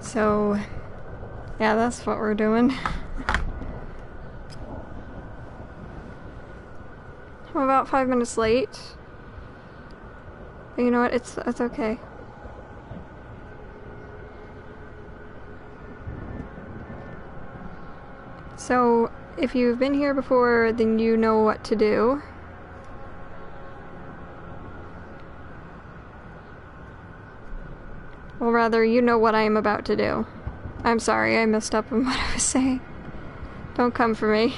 So, yeah, that's what we're doing. I'm about 5 minutes late. But you know what? It's okay. So, if you've been here before, then you know what to do. Well, rather, you know what I am about to do. I'm sorry, I messed up on what I was saying. Don't come for me.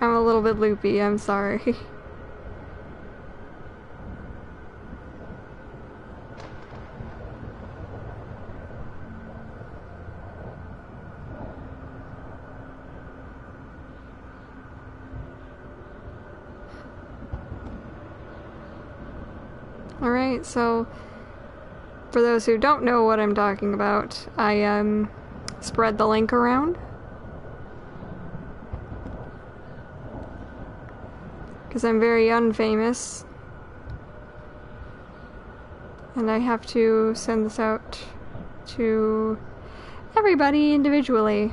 I'm a little bit loopy, I'm sorry. Alright, so for those who don't know what I'm talking about, I spread the link around. Because I'm very unfamous. And I have to send this out to everybody individually.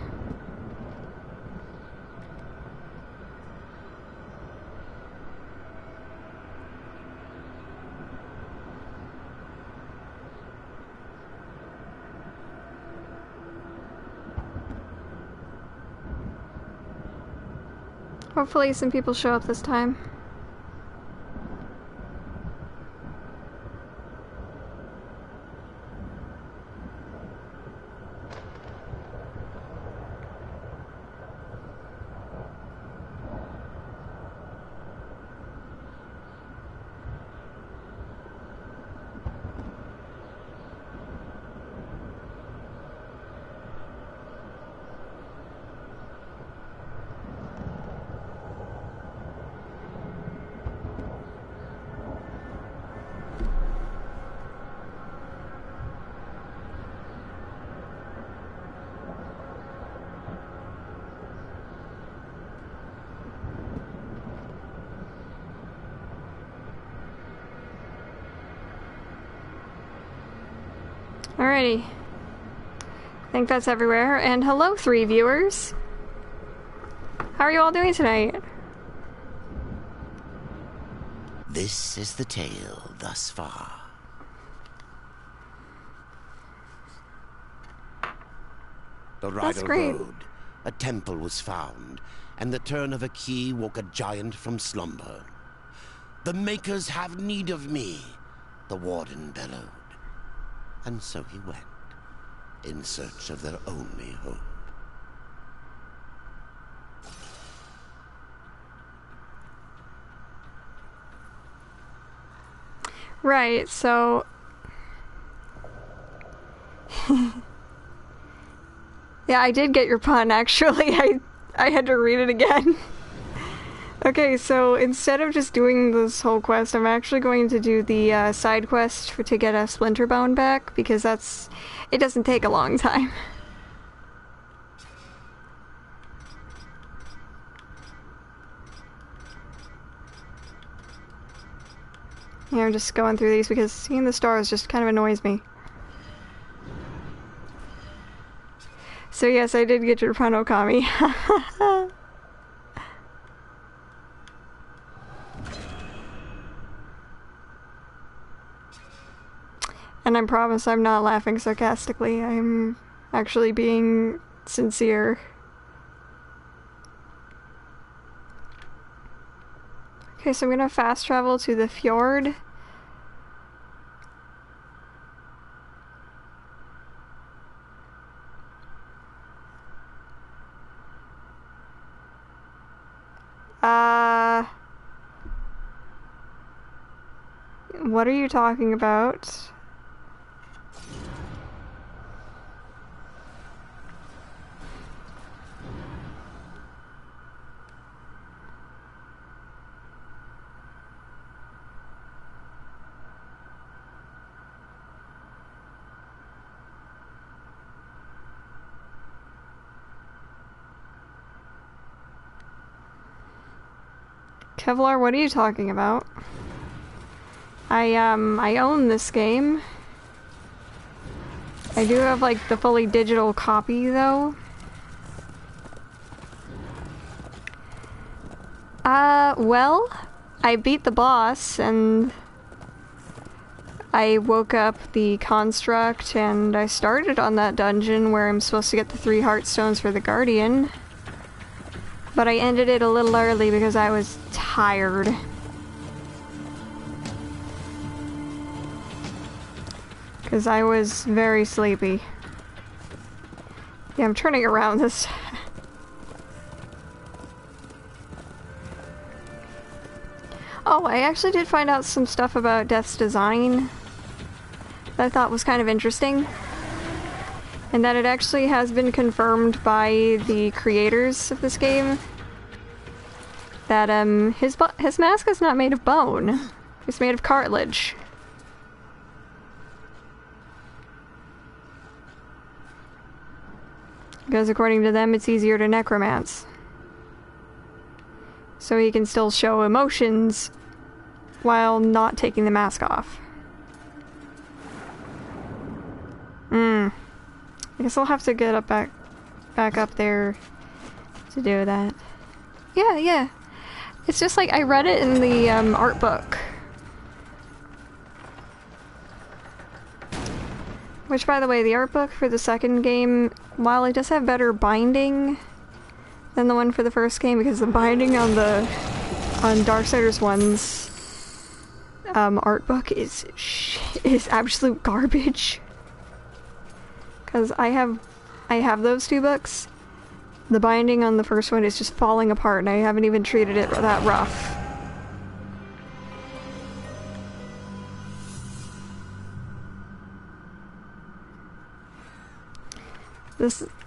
Hopefully some people show up this time. Alrighty. I think that's everywhere. And hello, 3 viewers. How are you all doing tonight? This is the tale thus far. The Rydal Road. A temple was found, and the turn of a key woke a giant from slumber. The Makers have need of me, the warden bellowed. And so he went, in search of their only hope. Right, so... yeah, I did get your pun, actually. I had to read it again. Okay, so instead of just doing this whole quest, I'm actually going to do the side quest to get a Splinter Bone back, because it doesn't take a long time. Yeah, I'm just going through these because seeing the stars just kind of annoys me. So yes, I did get your pun, Okami. And I promise I'm not laughing sarcastically, I'm actually being sincere. Okay, so I'm gonna fast travel to the fjord. What are you talking about? Kevlar, what are you talking about? I own this game. I do have, like, the fully digital copy, though. Well, I beat the boss, and I woke up the construct, and I started on that dungeon where I'm supposed to get the 3 heartstones for the Guardian. But I ended it a little early because I was tired. Because I was very sleepy. Yeah, I'm turning around this. Oh, I actually did find out some stuff about Death's design that I thought was kind of interesting. And that it actually has been confirmed by the creators of this game that his mask is not made of bone. It's made of cartilage. Because according to them, it's easier to necromance. So he can still show emotions while not taking the mask off. I guess I'll have to get up back up there to do that. Yeah. It's just like I read it in the art book. Which, by the way, the art book for the second game, while it does have better binding than the one for the first game, because the binding on Darksiders 1's art book is absolute garbage. Because I have those 2 books. The binding on the first one is just falling apart, and I haven't even treated it that rough.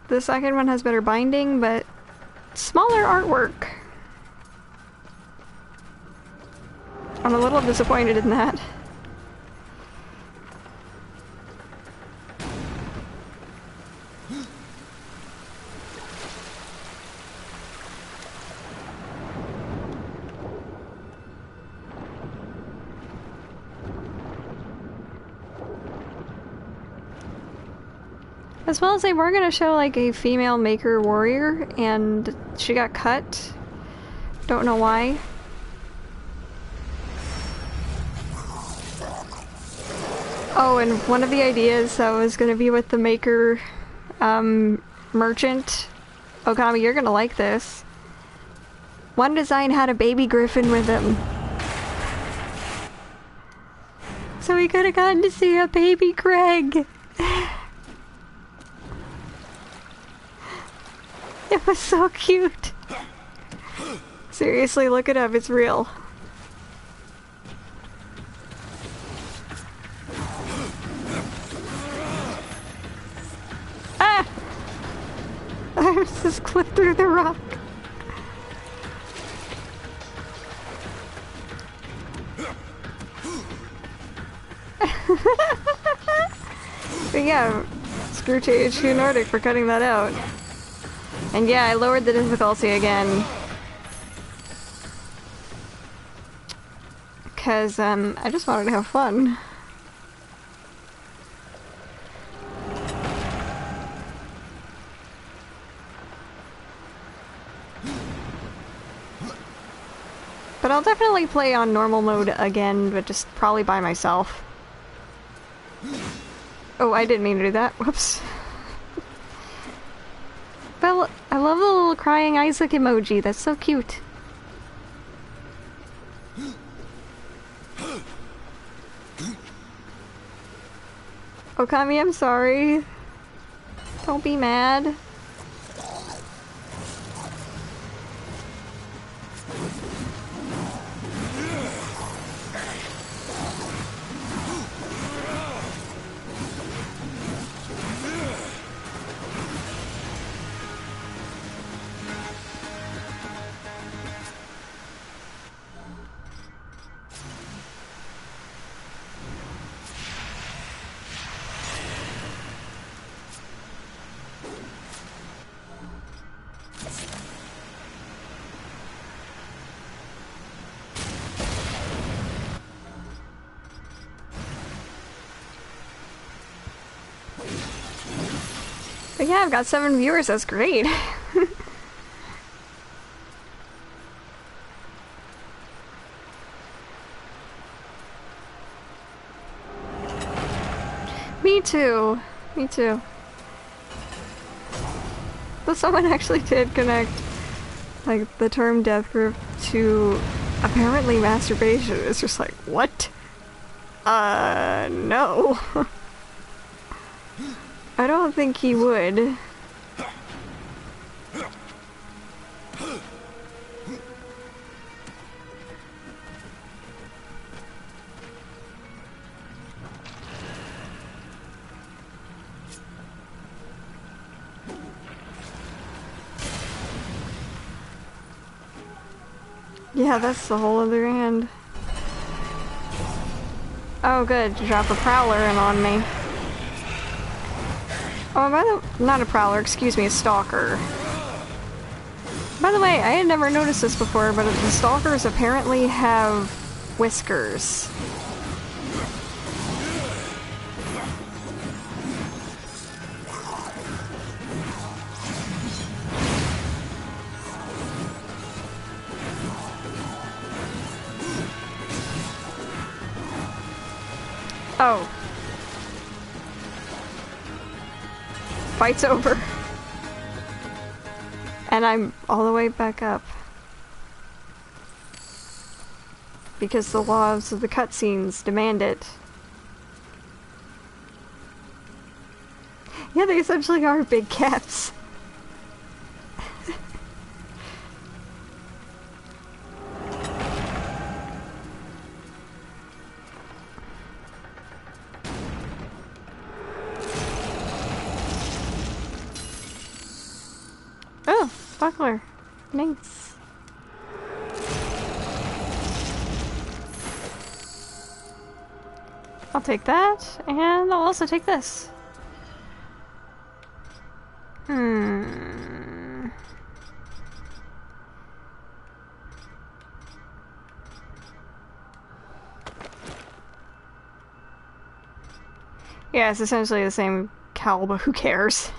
The second one has better binding, but smaller artwork. I'm a little disappointed in that. As well as they were gonna show like a female maker warrior, and she got cut. Don't know why. Oh, and one of the ideas that was gonna be with the maker merchant. Okami, you're gonna like this. One design had a baby griffin with him. So we could have gotten to see a baby Greg. It was so cute. Seriously, look it up, it's real. Ah! I just clipped through the rock. But yeah, screw THQ Nordic for cutting that out. And yeah, I lowered the difficulty again. Because, I just wanted to have fun. But I'll definitely play on normal mode again, but just probably by myself. Oh, I didn't mean to do that. Whoops. But I love the little crying Isaac emoji. That's so cute. Okami, I'm sorry. Don't be mad. Yeah, I've got 7 viewers, that's great. Me too. Me too. But someone actually did connect, like, the term death grip to apparently masturbation. It's just like, what? No. I don't think he would. Yeah, that's the whole other hand. Oh good, drop a prowler in on me. Oh, not a prowler, excuse me, a stalker. By the way, I had never noticed this before, but the stalkers apparently have whiskers. Oh. Fight's over. And I'm all the way back up. Because the laws of the cutscenes demand it. Yeah, they essentially are big cats. Oh, buckler. Nice. I'll take that, and I'll also take this. Yeah, it's essentially the same cowl, but who cares?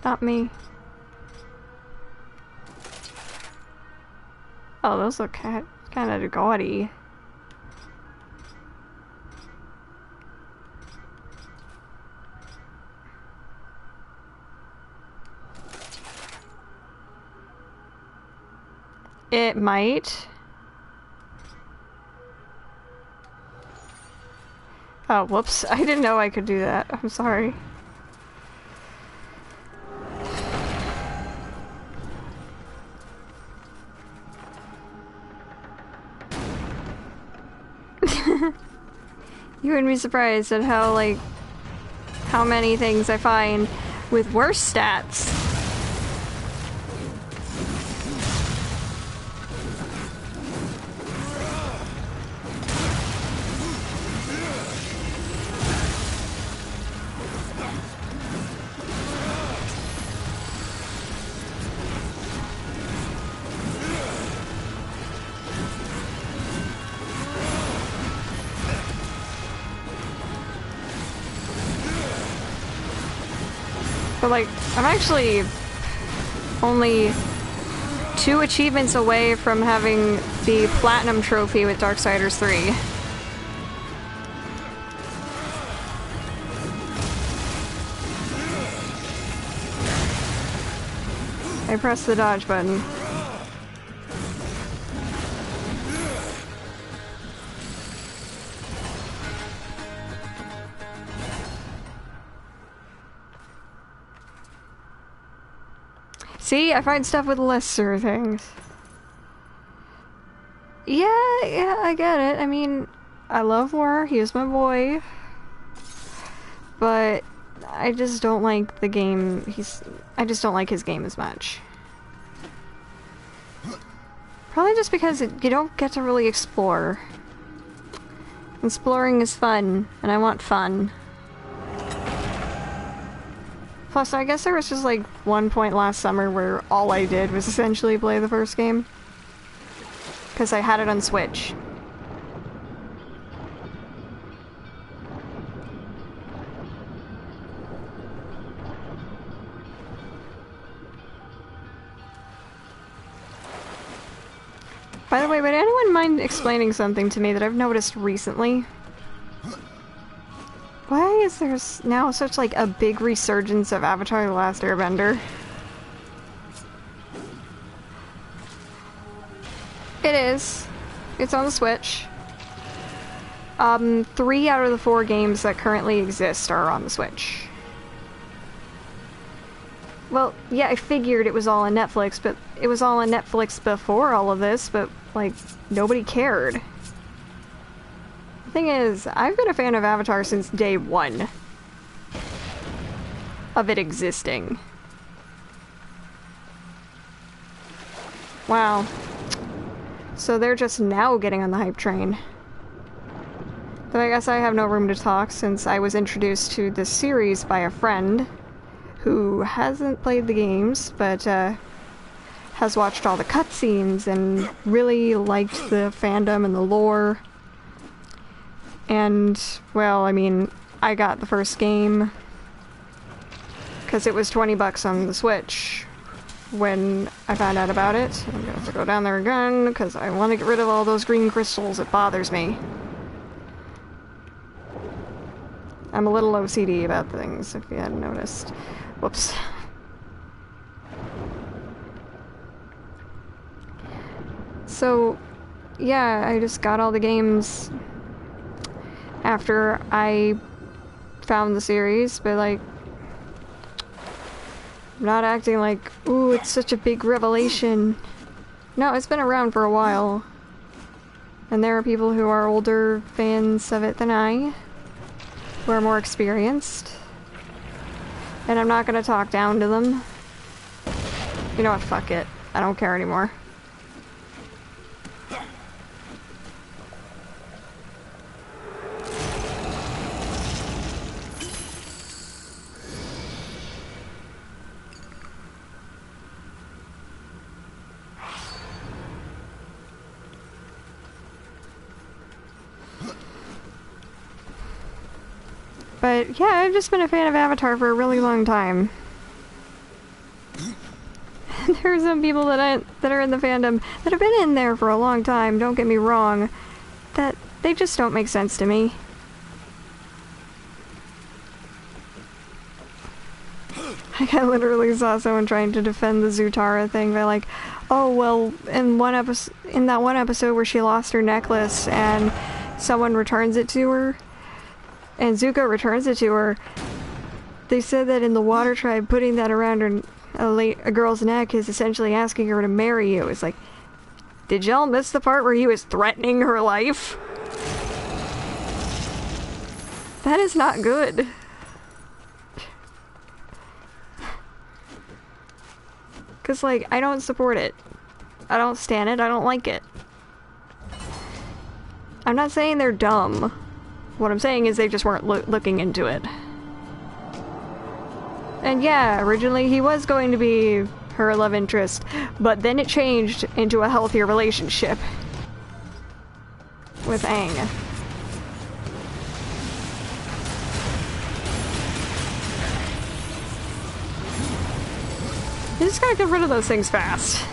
Not me. Oh, those look kind of gaudy. It might. Oh, whoops. I didn't know I could do that. I'm sorry. You wouldn't be surprised at how many things I find with worse stats. But like, I'm actually only 2 achievements away from having the Platinum Trophy with Darksiders 3. I pressed the dodge button. See, I find stuff with lesser things. Yeah, I get it. I mean, I love War, he is my boy. But I just don't like the game, I just don't like his game as much. Probably just because you don't get to really explore. Exploring is fun, and I want fun. Plus, I guess there was just like one point last summer where all I did was essentially play the first game. Because I had it on Switch. By the way, would anyone mind explaining something to me that I've noticed recently? Why is there now such like a big resurgence of Avatar: The Last Airbender? It is. It's on the Switch. 3 out of the 4 games that currently exist are on the Switch. Well, yeah, I figured it was all on Netflix, but it was all on Netflix before all of this, but, like, nobody cared. The thing is, I've been a fan of Avatar since day 1 of it existing. Wow. So they're just now getting on the hype train. Though I guess I have no room to talk since I was introduced to this series by a friend who hasn't played the games, but has watched all the cutscenes and really liked the fandom and the lore. And, well, I mean, I got the first game because it was $20 on the Switch when I found out about it. I'm gonna have to go down there again because I want to get rid of all those green crystals. It bothers me. I'm a little OCD about things, if you hadn't noticed. Whoops. So, yeah, I just got all the games after I found the series, but, like, I'm not acting like, ooh, it's such a big revelation. No, it's been around for a while. And there are people who are older fans of it than I, who are more experienced. And I'm not gonna talk down to them. You know what, fuck it. I don't care anymore. But yeah, I've just been a fan of Avatar for a really long time. There are some people that are in the fandom that have been in there for a long time, don't get me wrong, that they just don't make sense to me. Like, I literally saw someone trying to defend the Zutara thing by like, oh well, in that one episode where she lost her necklace and someone returns it to her, and Zuko returns it to her, they said that in the Water Tribe, putting that around a girl's neck is essentially asking her to marry you. It's like, did y'all miss the part where he was threatening her life? That is not good. Cause, like, I don't support it. I don't stand it. I don't like it. I'm not saying they're dumb. What I'm saying is they just weren't looking into it. And yeah, originally he was going to be her love interest, but then it changed into a healthier relationship with Aang. You just gotta get rid of those things fast.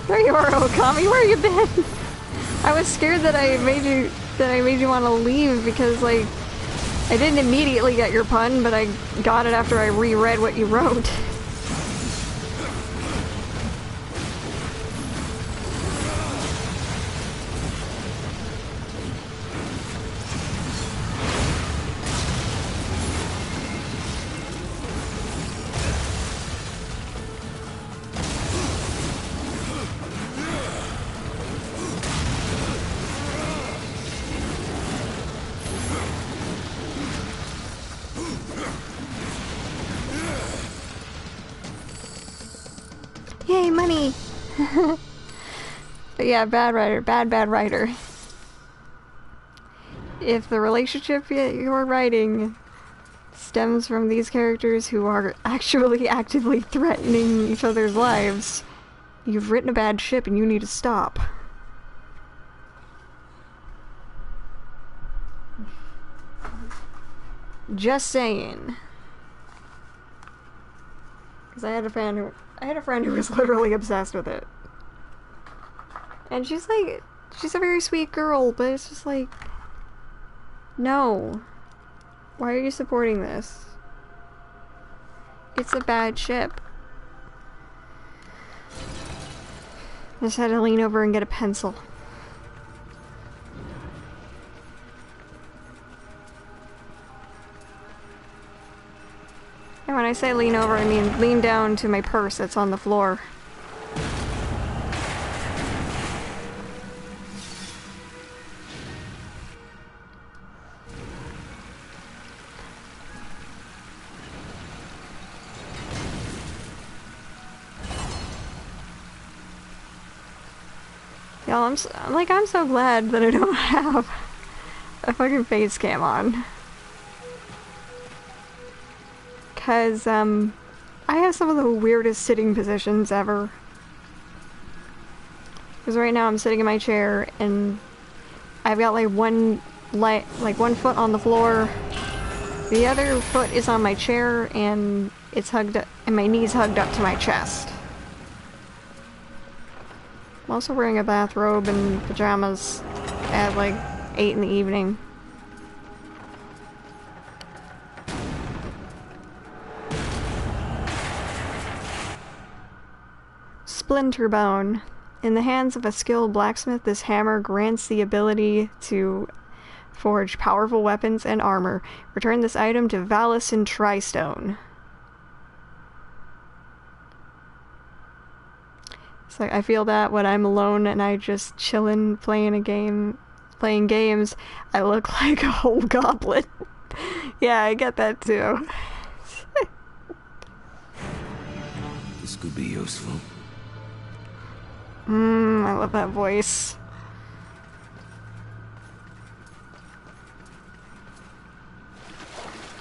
There you are, Okami. Where you been? I was scared that I made you want to leave because, like, I didn't immediately get your pun, but I got it after I reread what you wrote. Yay, money! But yeah, bad writer. Bad writer. If the relationship you're writing stems from these characters who are actually actively threatening each other's lives, you've written a bad ship and you need to stop. Just saying. Because I had a friend who was literally obsessed with it. And she's a very sweet girl, but it's just like, no. Why are you supporting this? It's a bad ship. I just had to lean over and get a pencil. And when I say lean over, I mean lean down to my purse that's on the floor. Y'all, I'm so glad that I don't have a fucking face cam on. Cause, I have some of the weirdest sitting positions ever. Cause right now I'm sitting in my chair and I've got like one foot on the floor. The other foot is on my chair and it's hugged up, and my knees hugged up to my chest. I'm also wearing a bathrobe and pajamas at like 8 in the evening. Splinterbone. In the hands of a skilled blacksmith, this hammer grants the ability to forge powerful weapons and armor. Return this item to Valis in Tristone. It's like, I feel that when I'm alone and I just chillin' playing games, I look like a whole goblin. Yeah, I get that too. This could be useful. I love that voice.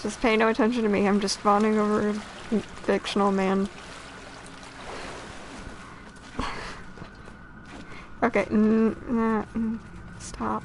Just pay no attention to me, I'm just fawning over a fictional man. Okay, stop.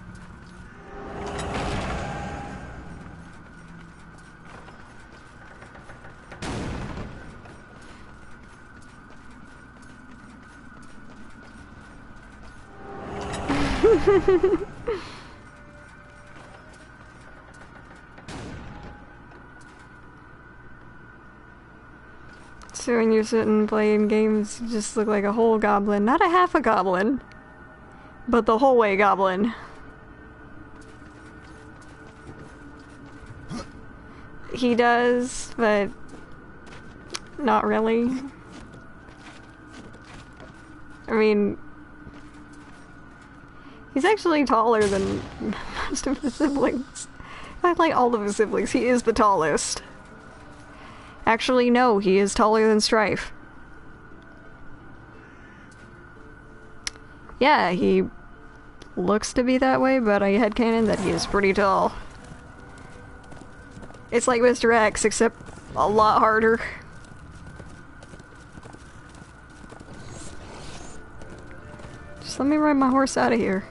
So when you're sitting playing games, you just look like a whole goblin. Not a half a goblin, but the whole way goblin. He does, but not really. I mean, he's actually taller than most of his siblings. Not like all of his siblings, he is the tallest. Actually, no, he is taller than Strife. Yeah, he looks to be that way, but I headcanon that he is pretty tall. It's like Mr. X, except a lot harder. Just let me ride my horse out of here.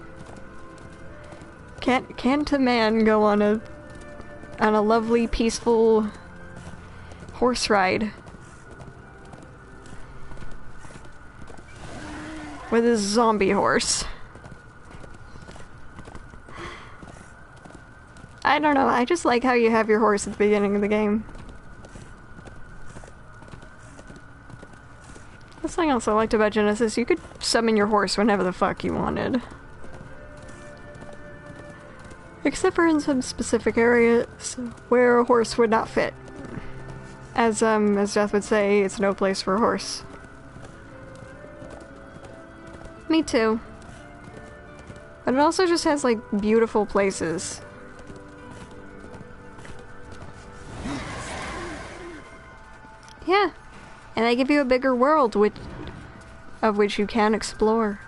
Can't a man go on a lovely, peaceful horse ride with his zombie horse? I don't know, I just like how you have your horse at the beginning of the game. That's something else I liked about Genesis, you could summon your horse whenever the fuck you wanted. Except for in some specific areas where a horse would not fit. As Death would say, it's no place for a horse. Me too. But it also just has, like, beautiful places. Yeah. And they give you a bigger world of which you can explore.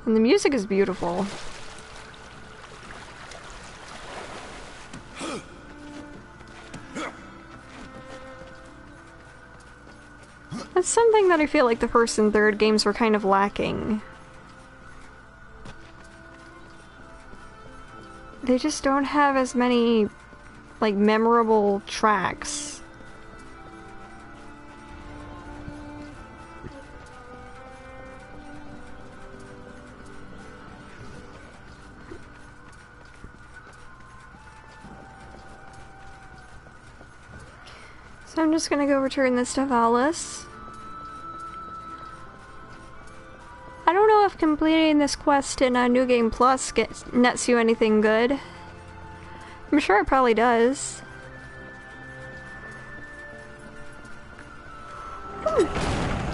And the music is beautiful. That's something that I feel like the first and third games were kind of lacking. They just don't have as many, like, memorable tracks. I'm just gonna go return this to Valis. I don't know if completing this quest in New Game Plus nets you anything good. I'm sure it probably does.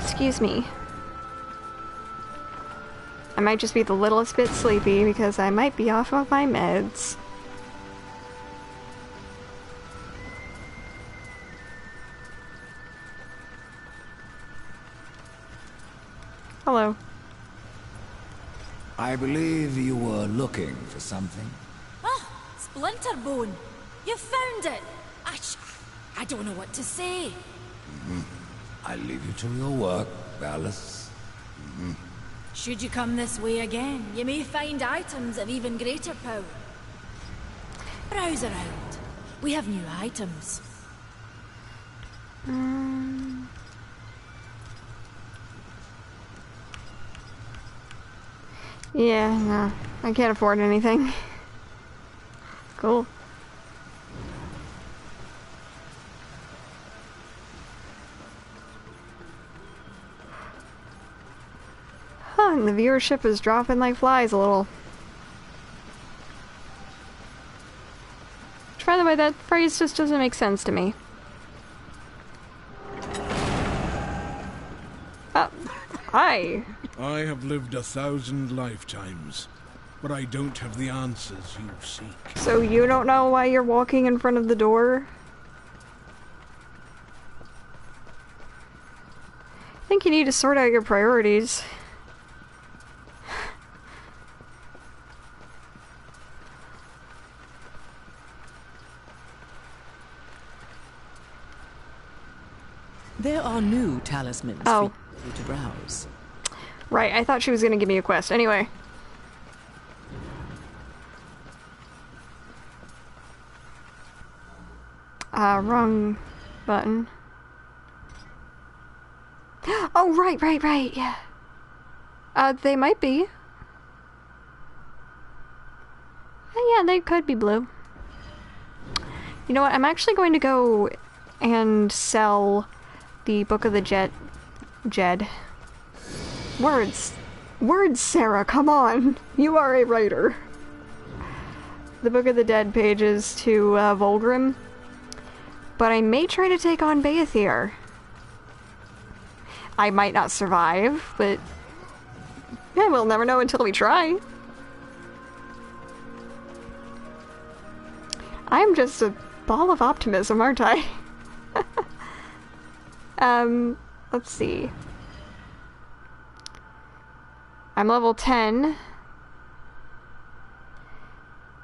Excuse me. I might just be the littlest bit sleepy because I might be off of my meds. Hello. I believe you were looking for something. Ah, Splinterbone! You found it! I don't know what to say. I leave you to your work, Valis. Should you come this way again, you may find items of even greater power. Browse around. We have new items. Yeah, no. I can't afford anything. Cool. Huh, and the viewership is dropping like flies a little. Which, by the way, that phrase just doesn't make sense to me. Hi. I have lived 1,000 lifetimes, but I don't have the answers you seek. So you don't know why you're walking in front of the door? I think you need to sort out your priorities. There are new talismans for you to browse. Right, I thought she was gonna give me a quest. Anyway. Wrong button. Oh, right, yeah. They might be. Yeah, they could be blue. You know what, I'm actually going to go and sell the Book of the Jed. Words, Sarah, come on! You are a writer. The Book of the Dead pages to Volgrim. But I may try to take on Beathir. I might not survive, but yeah, we'll never know until we try. I'm just a ball of optimism, aren't I? Let's see. I'm level 10.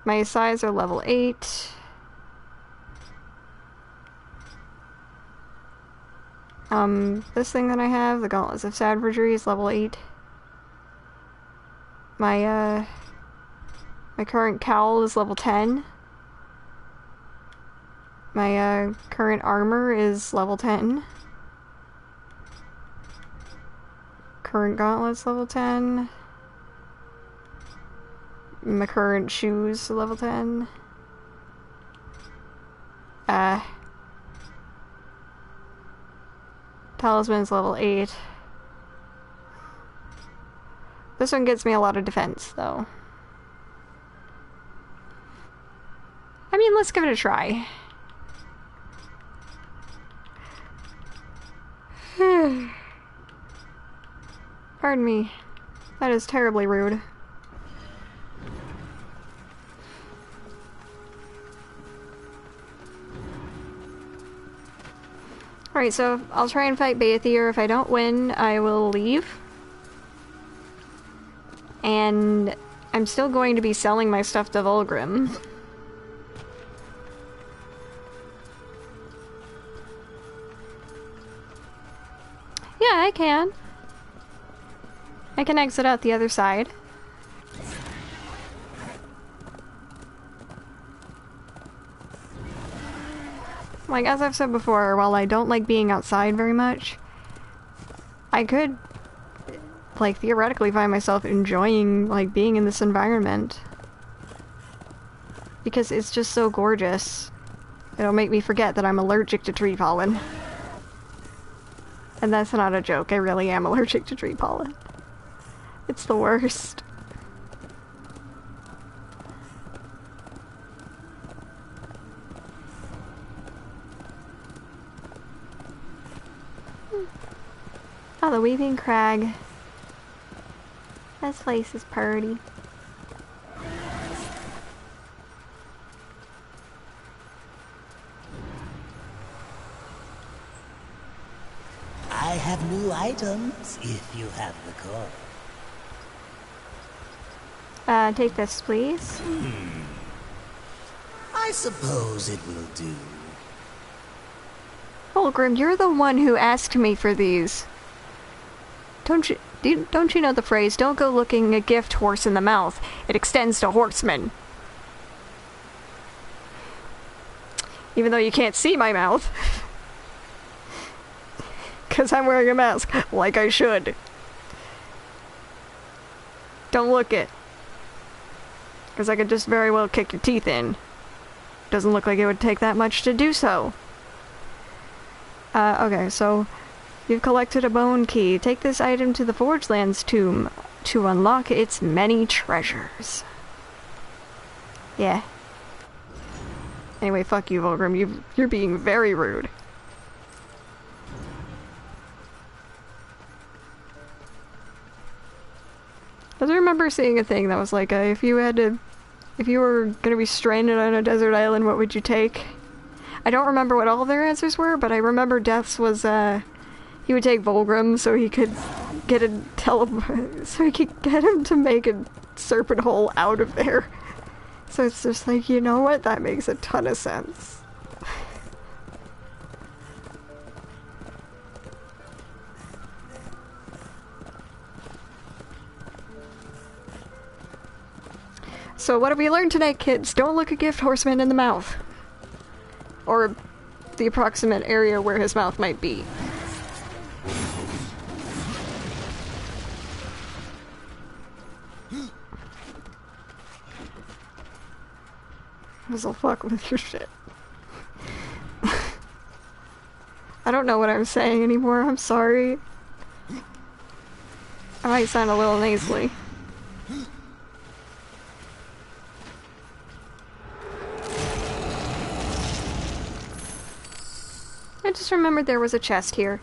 My size are level 8. This thing that I have, the Gauntlets of Savagery, is level 8. My current cowl is level 10. My, current armor is level 10. Current gauntlets level 10. My current shoes level 10. Talisman's level 8. This one gets me a lot of defense, though. I mean, let's give it a try. Pardon me. That is terribly rude. Alright, so I'll try and fight Beathir. If I don't win, I will leave. And I'm still going to be selling my stuff to Volgrim. Yeah, I can. I can exit out the other side. Like, as I've said before, while I don't like being outside very much, I could, like, theoretically find myself enjoying, like, being in this environment. Because it's just so gorgeous. It'll make me forget that I'm allergic to tree pollen. And that's not a joke, I really am allergic to tree pollen. It's the worst. Oh, the Weeping Crag. This place is pretty. I have new items, if you have the call. Take this, please. I suppose it will do. Fulgrim, you're the one who asked me for these. Don't you know the phrase, don't go looking a gift horse in the mouth. It extends to horsemen. Even though you can't see my mouth. Because I'm wearing a mask, like I should. Don't look it. Because I could just very well kick your teeth in. Doesn't look like it would take that much to do so. Okay, so you've collected a bone key. Take this item to the Forgelands tomb to unlock its many treasures. Yeah. Anyway, fuck you, Fulgrim. You're being very rude. I remember seeing a thing that was like, if you were gonna be stranded on a desert island, what would you take? I don't remember what all their answers were, but I remember Death's was, he would take Fulgrim so he could get so he could get him to make a serpent hole out of there. So it's just like, you know what? That makes a ton of sense. So what have we learned tonight, kids? Don't look a gift horseman in the mouth. Or the approximate area where his mouth might be. This'll fuck with your shit. I don't know what I'm saying anymore, I'm sorry. I might sound a little nasally. I just remembered there was a chest here.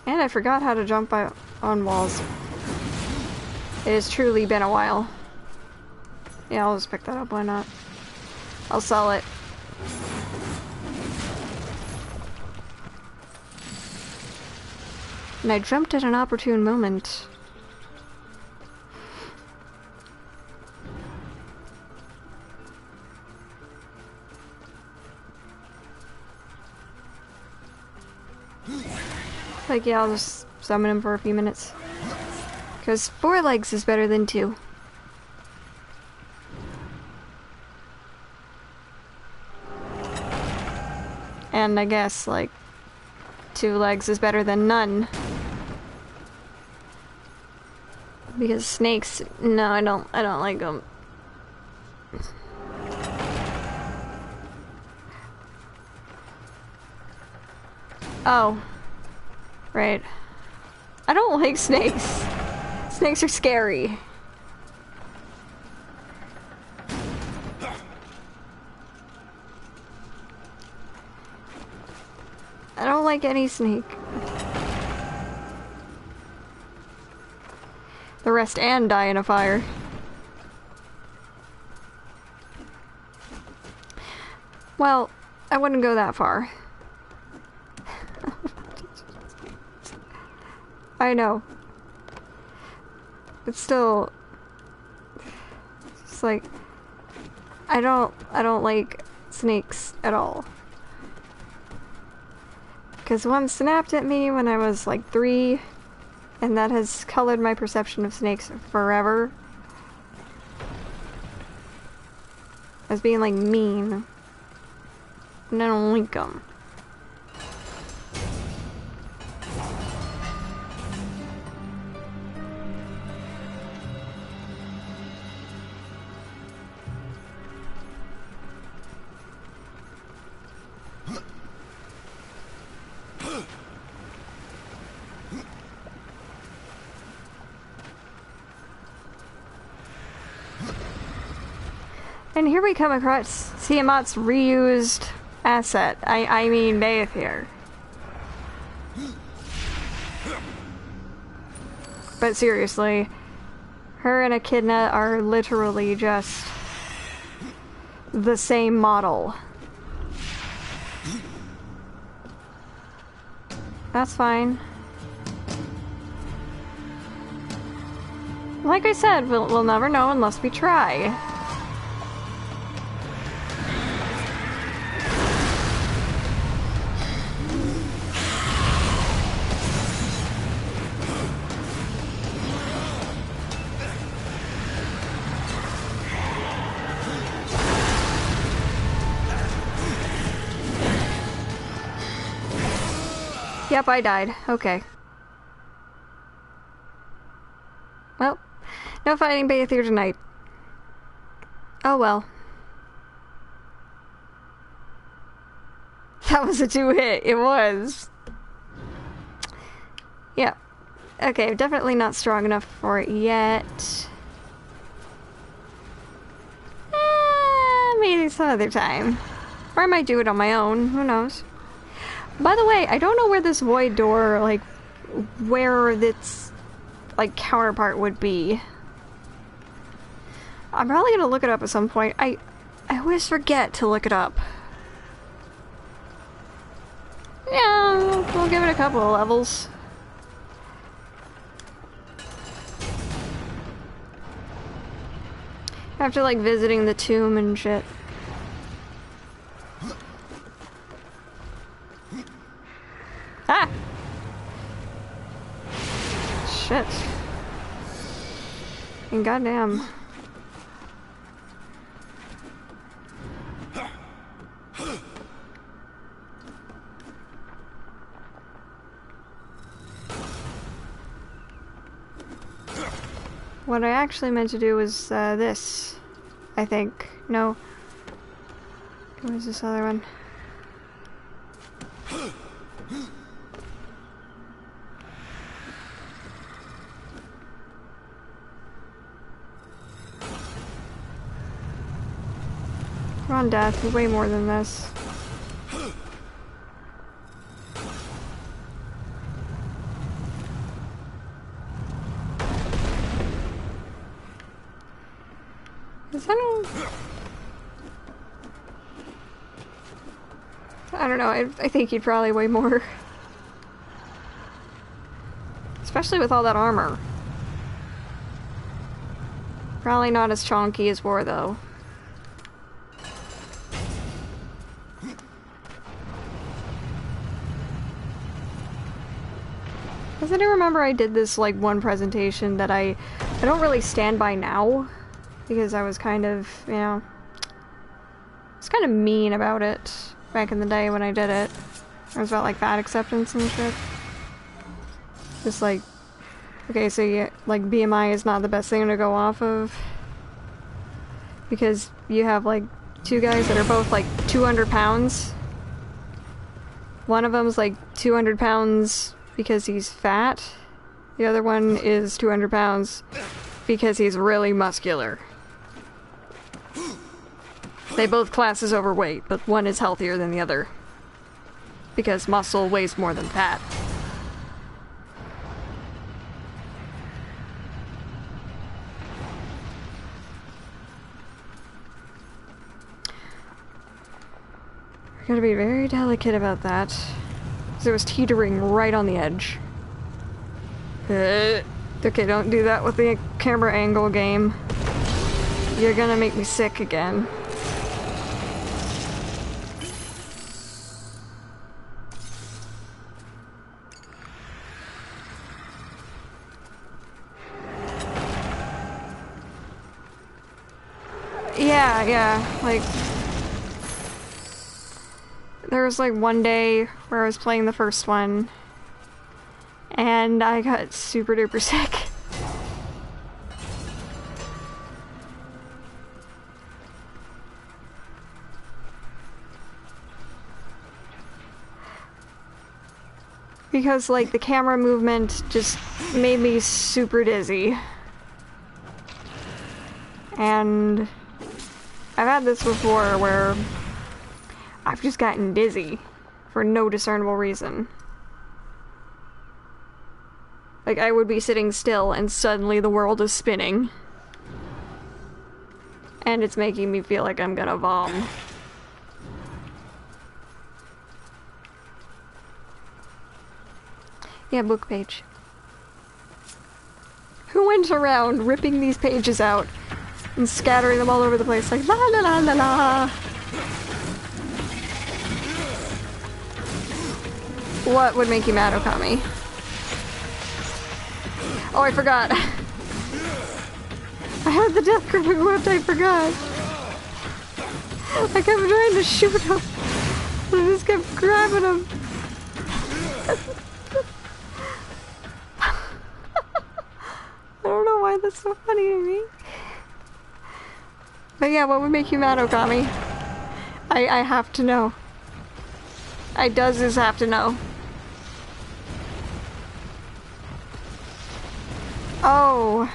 And I forgot how to jump on walls. It has truly been a while. Yeah, I'll just pick that up, why not? I'll sell it. And I jumped at an opportune moment. Like, yeah, I'll just summon him for a few minutes. Because 4 legs is better than 2. And I guess, like, 2 legs is better than none. Because snakes, no, I don't like them. Oh. Right. I don't like snakes. Snakes are scary. I don't like any snake. The rest and die in a fire. Well, I wouldn't go that far. I know. But still, it's like, I don't like snakes at all. Because one snapped at me when I was like 3, and that has colored my perception of snakes forever. As being like mean. And I don't like them. And here we come across Tiamat's reused asset. I mean Deathinitive. But seriously, her and Echidna are literally just the same model. That's fine. Like I said, we'll never know unless we try. Yep, I died. Okay. Well, no fighting Deathinitive tonight. Oh well. That was a 2-hit. It was. Yeah. Okay, definitely not strong enough for it yet. Maybe some other time. Or I might do it on my own. Who knows? By the way, I don't know where this void door, like, where its, like, counterpart would be. I'm probably gonna look it up at some point. I always forget to look it up. Yeah, we'll give it a couple of levels. After, like, visiting the tomb and shit. Ah! Shit. And goddamn. What I actually meant to do was this, I think. No. What was this other one? Come on, Death, you're way more than this. I don't know, I think he'd probably weigh more. Especially with all that armor. Probably not as chonky as War, though. Because I do remember I did this, like, one presentation that I don't really stand by now. Because I was kind of, you know... I was kind of mean about it back in the day when I did it. It was about, like, fat acceptance and shit. Just, like... Okay, so, yeah, like, BMI is not the best thing to go off of. Because you have, like, two guys that are both, like, 200 pounds. One of them's, like, 200 pounds... because he's fat. The other one is 200 pounds because he's really muscular. They both class as overweight, but one is healthier than the other. Because muscle weighs more than fat. We're gonna be very delicate about that. Because it was teetering right on the edge. Okay, don't do that with the camera angle game. You're gonna make me sick again. Yeah, like... There was like one day where I was playing the first one, and I got super duper sick. Because, like, the camera movement just made me super dizzy. And I've had this before where I've just gotten dizzy for no discernible reason. Like, I would be sitting still and suddenly the world is spinning. And it's making me feel like I'm gonna vom. Yeah, book page. Who went around ripping these pages out and scattering them all over the place like la la la la la? What would make you mad, Okami? Oh, I forgot. I had the death gripping whipped, I forgot. I kept trying to shoot him. I just kept grabbing him. I don't know why that's so funny to me. But yeah, what would make you mad, Okami? I have to know. I does just have to know. Oh.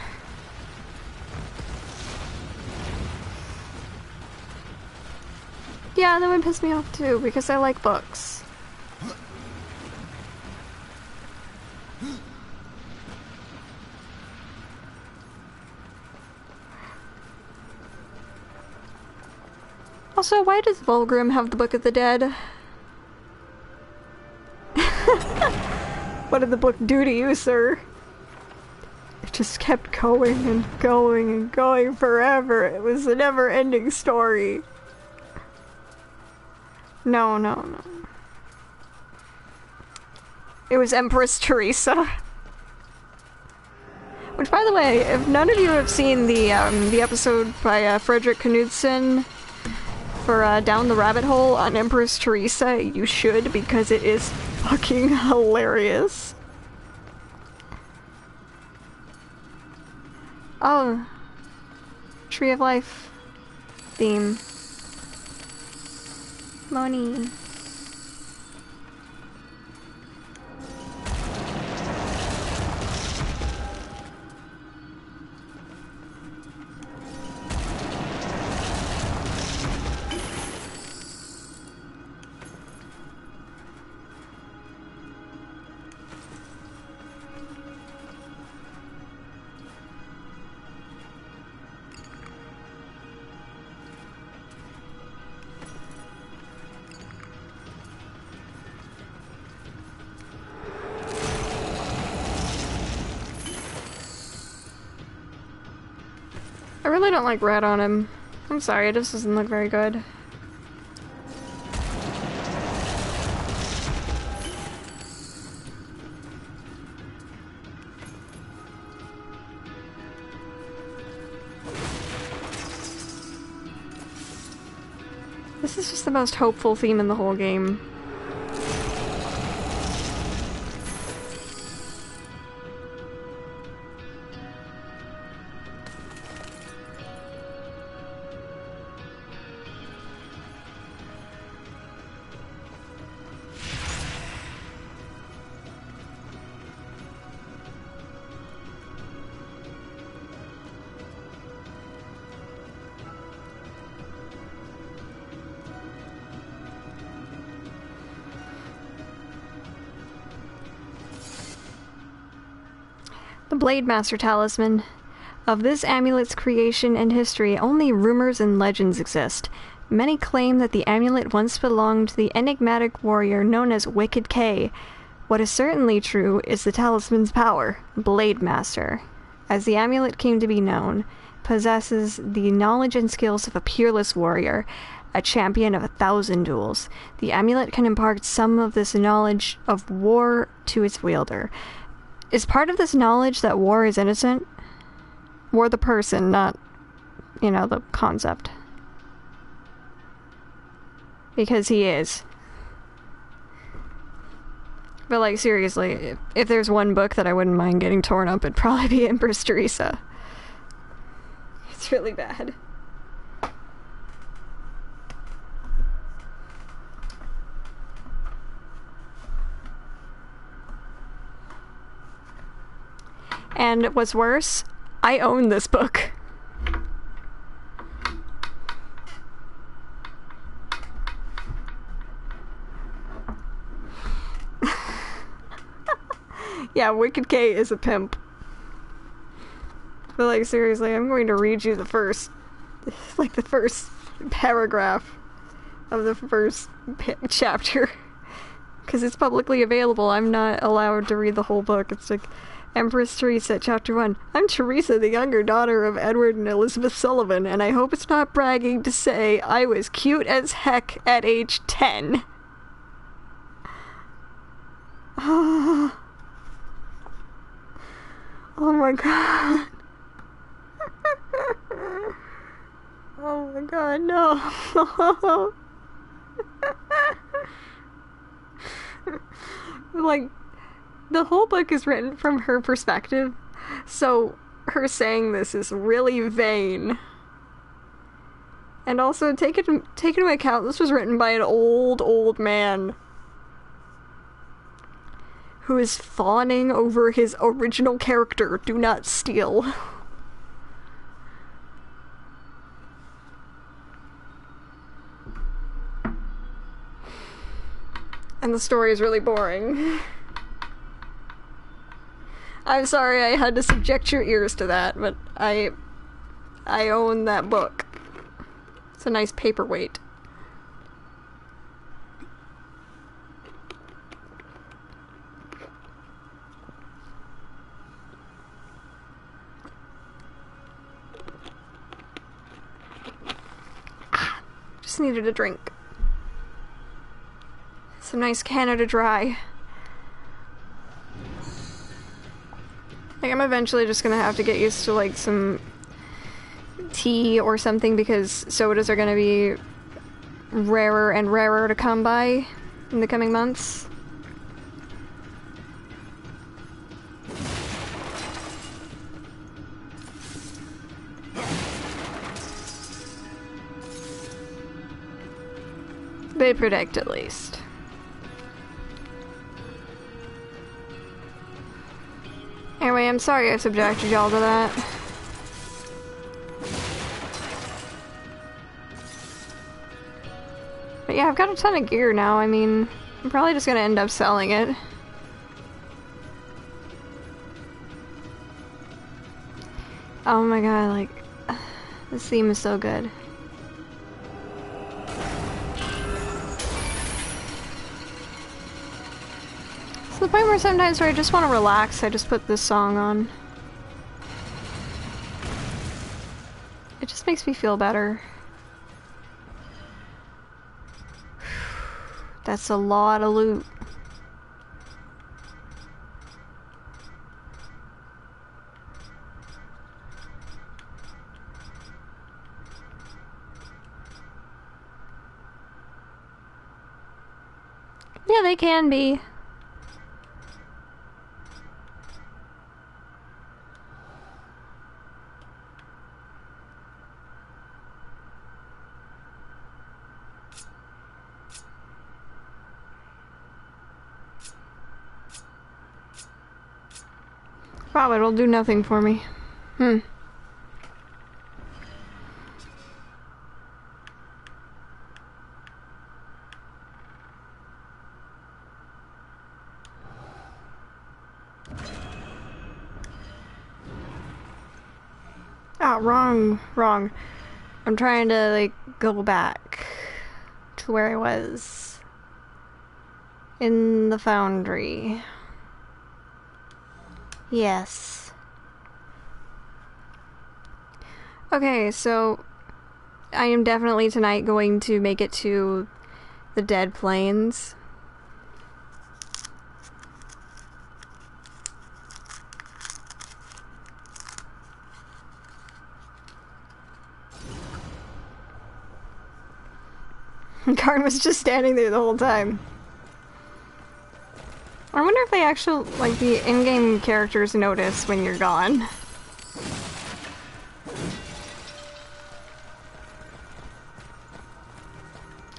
Yeah, that would piss me off too, because I like books. Also, why does Volgrim have the Book of the Dead? What did the book do to you, sir? It just kept going and going and going forever. It was a never-ending story. No, no, no. It was Empress Teresa. Which, by the way, if none of you have seen the episode by Frederick Knudsen for Down the Rabbit Hole on Empress Teresa, you should, because it is fucking hilarious. Oh. Tree of Life theme. Moni. I really don't like red on him. I'm sorry, it just doesn't look very good. This is just the most hopeful theme in the whole game. The Blade Master Talisman. Of this amulet's creation and history, only rumors and legends exist. Many claim that the amulet once belonged to the enigmatic warrior known as Wicked K. What is certainly true is the talisman's power, Blade Master, as the amulet came to be known, possesses the knowledge and skills of a peerless warrior, a champion of 1,000 duels. The amulet can impart some of this knowledge of war to its wielder. Is part of this knowledge that war is innocent? War the person, not, you know, the concept. Because he is. But, like, seriously, if there's one book that I wouldn't mind getting torn up, it'd probably be Empress Teresa. It's really bad. And what's worse, I own this book. Yeah, Wicked K is a pimp. But, like, seriously, I'm going to read you the first paragraph of the first chapter. Because it's publicly available. I'm not allowed to read the whole book. It's like, Empress Teresa, Chapter 1. I'm Teresa, the younger daughter of Edward and Elizabeth Sullivan, and I hope it's not bragging to say I was cute as heck at age 10. Oh my god. Oh my god, no. Like, the whole book is written from her perspective, so her saying this is really vain. And also, take into account, this was written by an old man who is fawning over his original character. Do not steal. And the story is really boring. I'm sorry I had to subject your ears to that, but I own that book. It's a nice paperweight. Just needed a drink. Some nice Canada Dry. Like, I'm eventually just gonna have to get used to, like, some tea or something, because sodas are gonna be rarer and rarer to come by in the coming months. They predict, at least. Anyway, I'm sorry I subjected y'all to that. But yeah, I've got a ton of gear now. I mean, I'm probably just gonna end up selling it. Oh my god, like, this theme is so good. It's the point where sometimes where I just want to relax, I just put this song on. It just makes me feel better. That's a lot of loot. Yeah, they can be. Wow, it'll do nothing for me. Ah, wrong. I'm trying to, like, go back to where I was. In the foundry. Yes. Okay, so I am definitely tonight going to make it to the Dead Plains. Karn was just standing there the whole time. I wonder if they actually, like, the in-game characters notice when you're gone.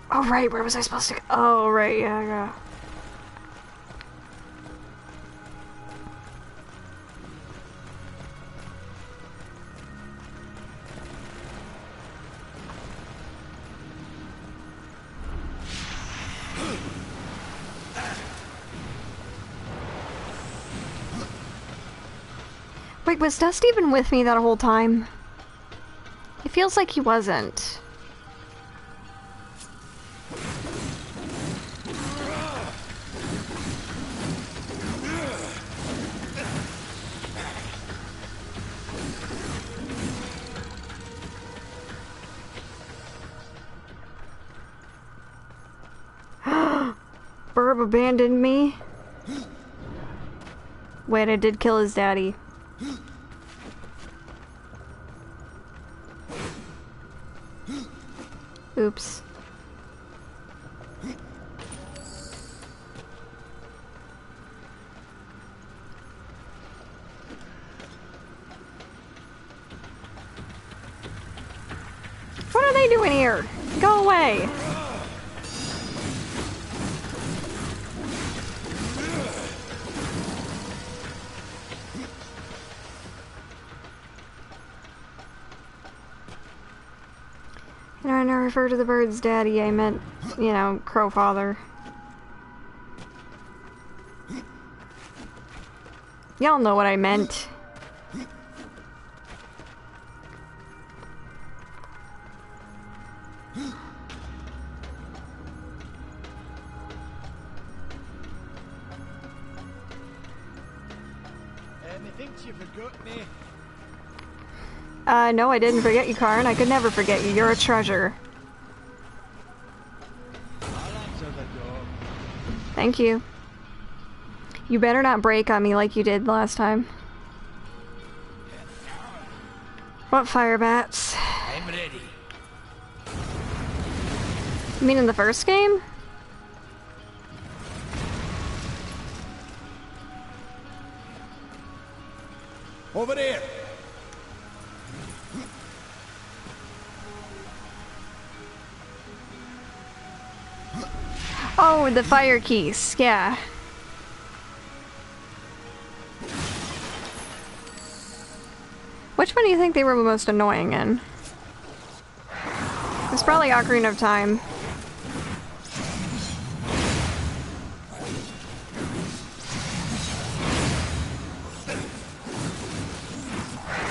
Oh, right, where was I supposed to go? Oh, right, yeah. Wait, was Dust even with me that whole time? It feels like he wasn't. Burb abandoned me. Wait, I did kill his daddy. Oops. What are they doing here? Go away! You know, when I refer to the bird's daddy, I meant, you know, Crow Father. Y'all know what I meant. Methinks you forgot me. No, I didn't forget you, Karn. I could never forget you. You're a treasure. I'll answer the door. Thank you. You better not break on me like you did last time. What fire bats? I'm ready. You mean in the first game? Over there. Oh, the fire keys. Yeah. Which one do you think they were most annoying in? It's probably Ocarina of Time.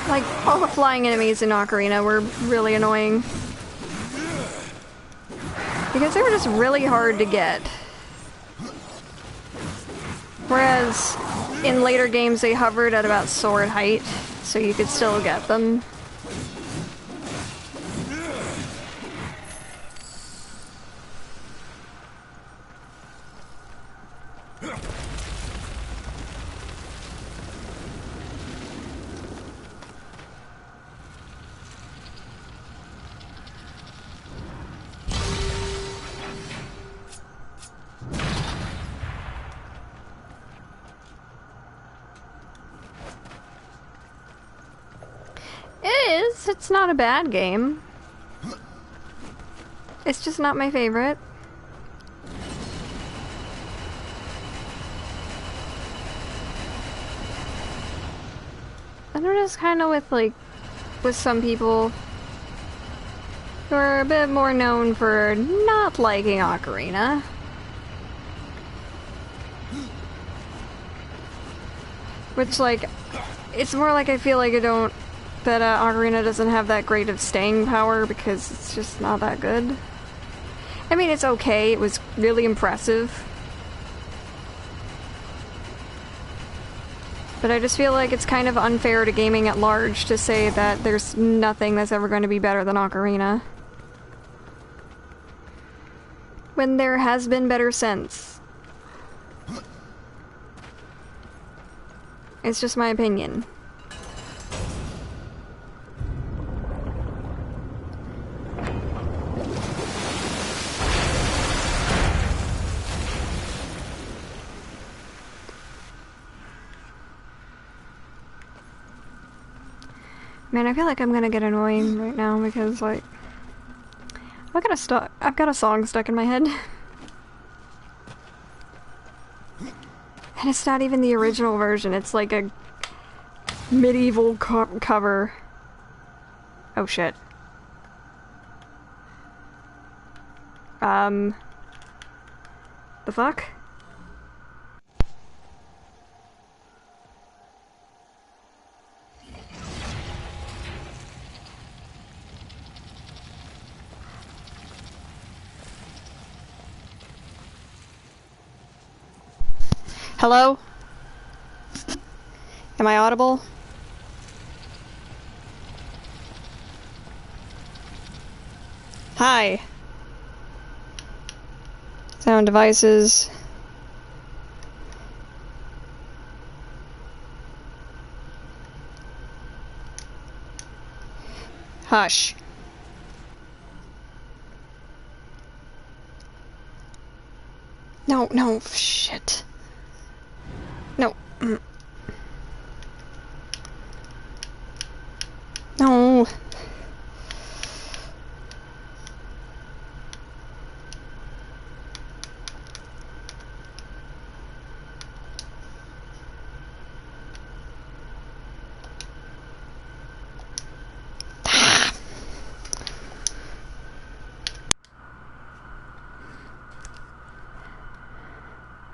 Like, all the flying enemies in Ocarina were really annoying. Because they were just really hard to get. Whereas, in later games they hovered at about sword height, so you could still get them. It's not a bad game. It's just not my favorite. I noticed kind of with some people who are a bit more known for not liking Ocarina. Which, like, it's more like I feel like that Ocarina doesn't have that great of staying power because it's just not that good. I mean, it's okay. It was really impressive. But I just feel like it's kind of unfair to gaming at large to say that there's nothing that's ever going to be better than Ocarina. When there has been better since. It's just my opinion. Man, I feel like I'm gonna get annoying right now because, like, I've got a song stuck in my head. And it's not even the original version, it's like a medieval cover. Oh shit. The fuck? Hello? Am I audible? Hi. Sound devices. Hush. No, no, shit. No. No.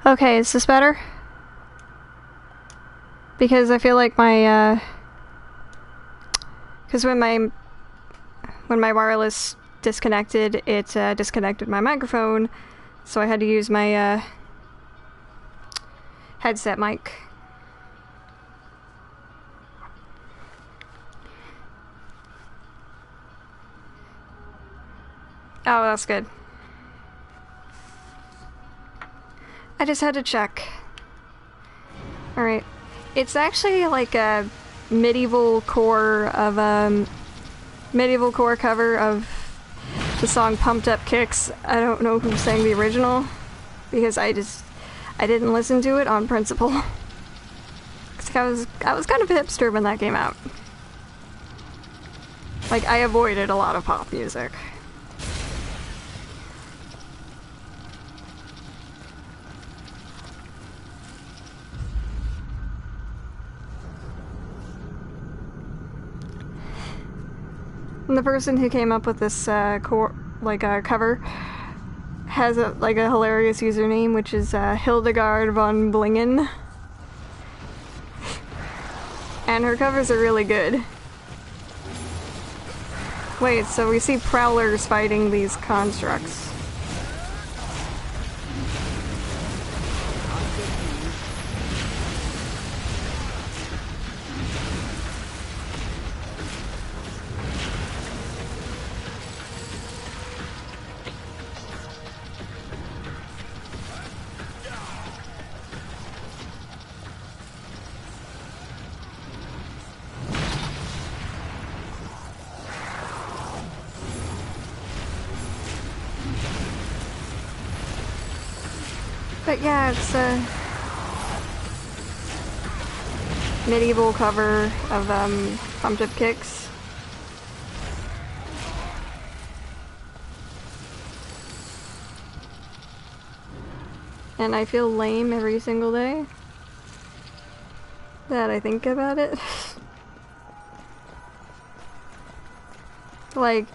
Okay, is this better? Because I feel like my, because when my wireless disconnected, it disconnected my microphone, so I had to use my headset mic. Oh, that's good. I just had to check. Alright. It's actually like a medieval core cover of the song Pumped Up Kicks. I don't know who sang the original because I didn't listen to it on principle. I was kind of hipster when that came out. Like, I avoided a lot of pop music. And the person who came up with this cover has a hilarious username, which is Hildegard von Blingen. And her covers are really good. Wait, so we see prowlers fighting these constructs. But yeah, it's a medieval cover of Pumped Up Kicks. And I feel lame every single day that I think about it. Like,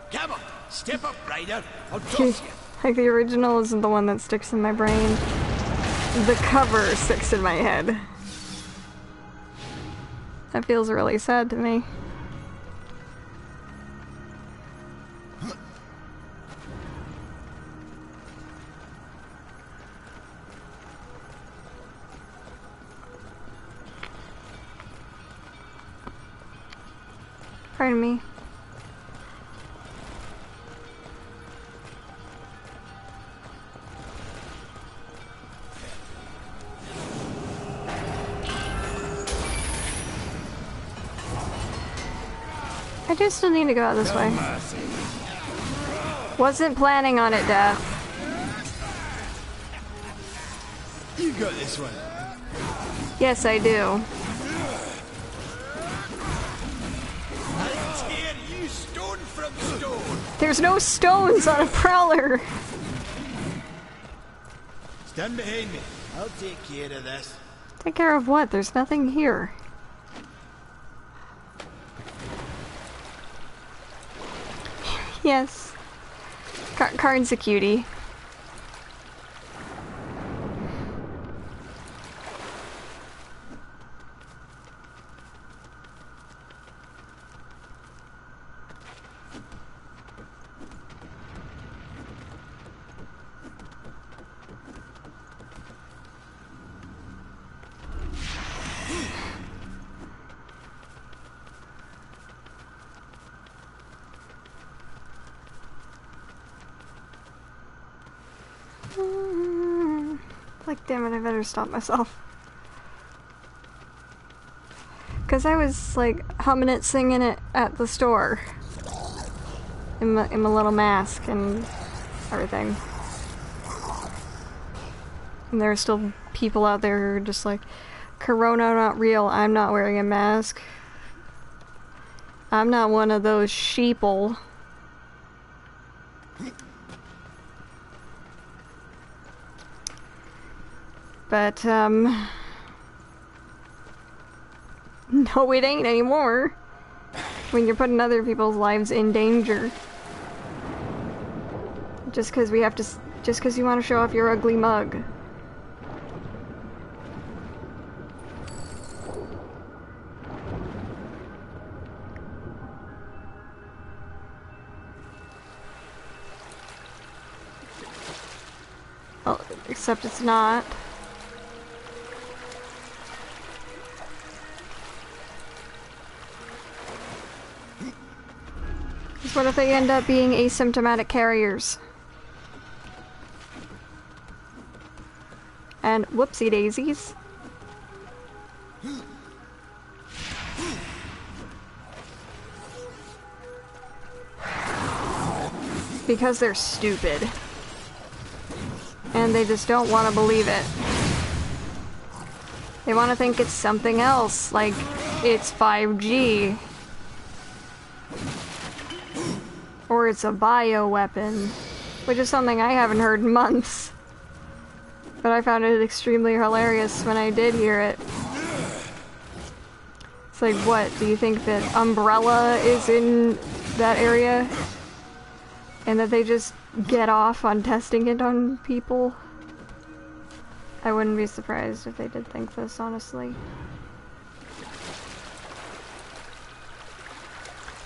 Come on, step up, Ryder. I'll toss you. like the original isn't the one that sticks in my brain. The cover sticks in my head. That feels really sad to me. Pardon me. I do still need to go out this way. Wasn't planning on it, Death. You got this one. Yes, I do. I tear you stone from stone. There's no stones on a prowler. Stand behind me. I'll take care of this. Take care of what? There's nothing here. Yes. Karn's a cutie. Like, damn it, I better stop myself. Because I was, like, humming it, singing it at the store. In my little mask and everything. And there are still people out there who are just like, Corona not real, I'm not wearing a mask. I'm not one of those sheeple. But, no, it ain't anymore. When you're putting other people's lives in danger. Just because we have to, just because you want to show off your ugly mug. Well, except it's not. Because what if they end up being asymptomatic carriers? And whoopsie daisies. Because they're stupid. And they just don't want to believe it. They want to think it's something else, like it's 5G. Or it's a bioweapon, which is something I haven't heard in months. But I found it extremely hilarious when I did hear it. It's like, what, do you think that Umbrella is in that area? And that they just get off on testing it on people? I wouldn't be surprised if they did think this, honestly.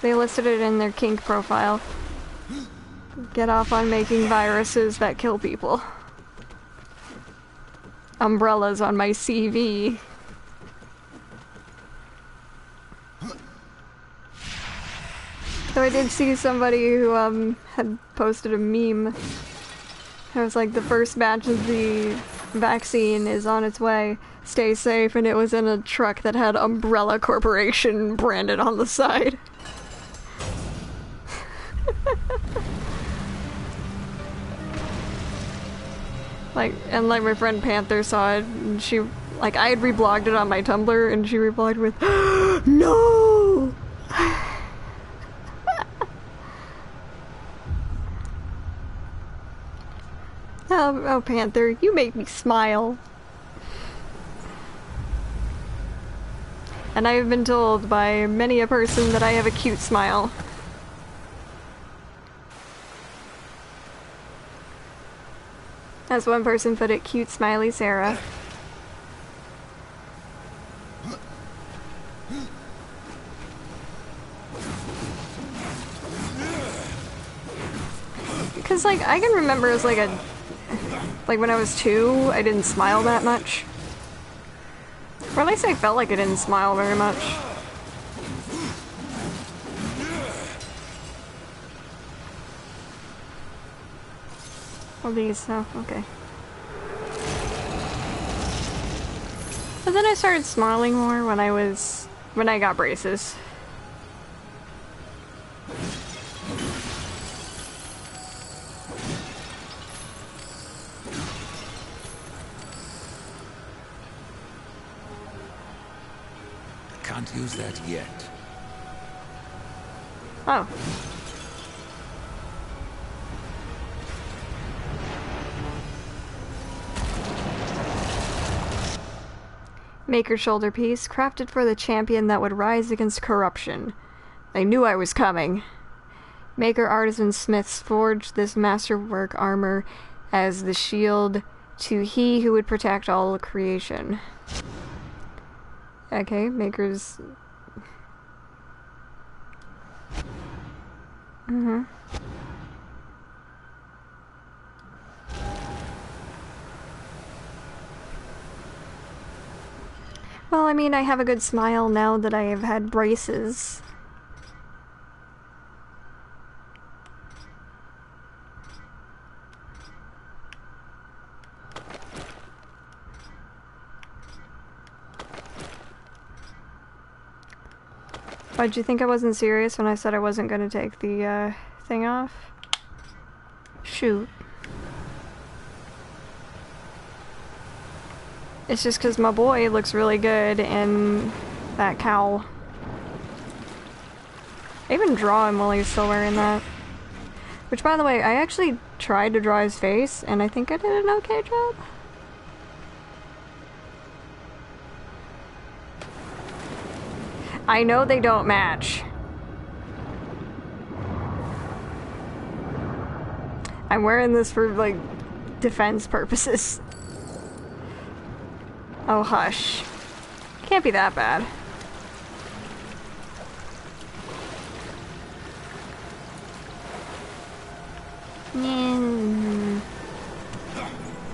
They listed it in their kink profile. Get off on making viruses that kill people. Umbrellas on my CV. So I did see somebody who had posted a meme. It was like, the first batch of the vaccine is on its way. Stay safe, and it was in a truck that had Umbrella Corporation branded on the side. And my friend Panther saw it, and she, like, I had reblogged it on my Tumblr, and she replied with, no! Oh, Panther, you make me smile. And I have been told by many a person that I have a cute smile. As one person put it, cute smiley Sarah. Because, like, I can remember as, like, when I was 2, I didn't smile that much. Or at least I felt like I didn't smile very much. Well, these, oh, okay. But then I started smiling more when I got braces. Can't use that yet. Oh. Maker shoulder piece, crafted for the champion that would rise against corruption. They knew I was coming. Maker artisan smiths forged this masterwork armor as the shield to he who would protect all creation. Okay, makers... Mm-hmm. Well, I mean, I have a good smile now that I have had braces. Why'd you think I wasn't serious when I said I wasn't gonna take the, thing off? Shoot. It's just because my boy looks really good in that cowl. I even draw him while he's still wearing that. Which, by the way, I actually tried to draw his face, and I think I did an okay job. I know they don't match. I'm wearing this for, like, defense purposes. Oh, hush. Can't be that bad.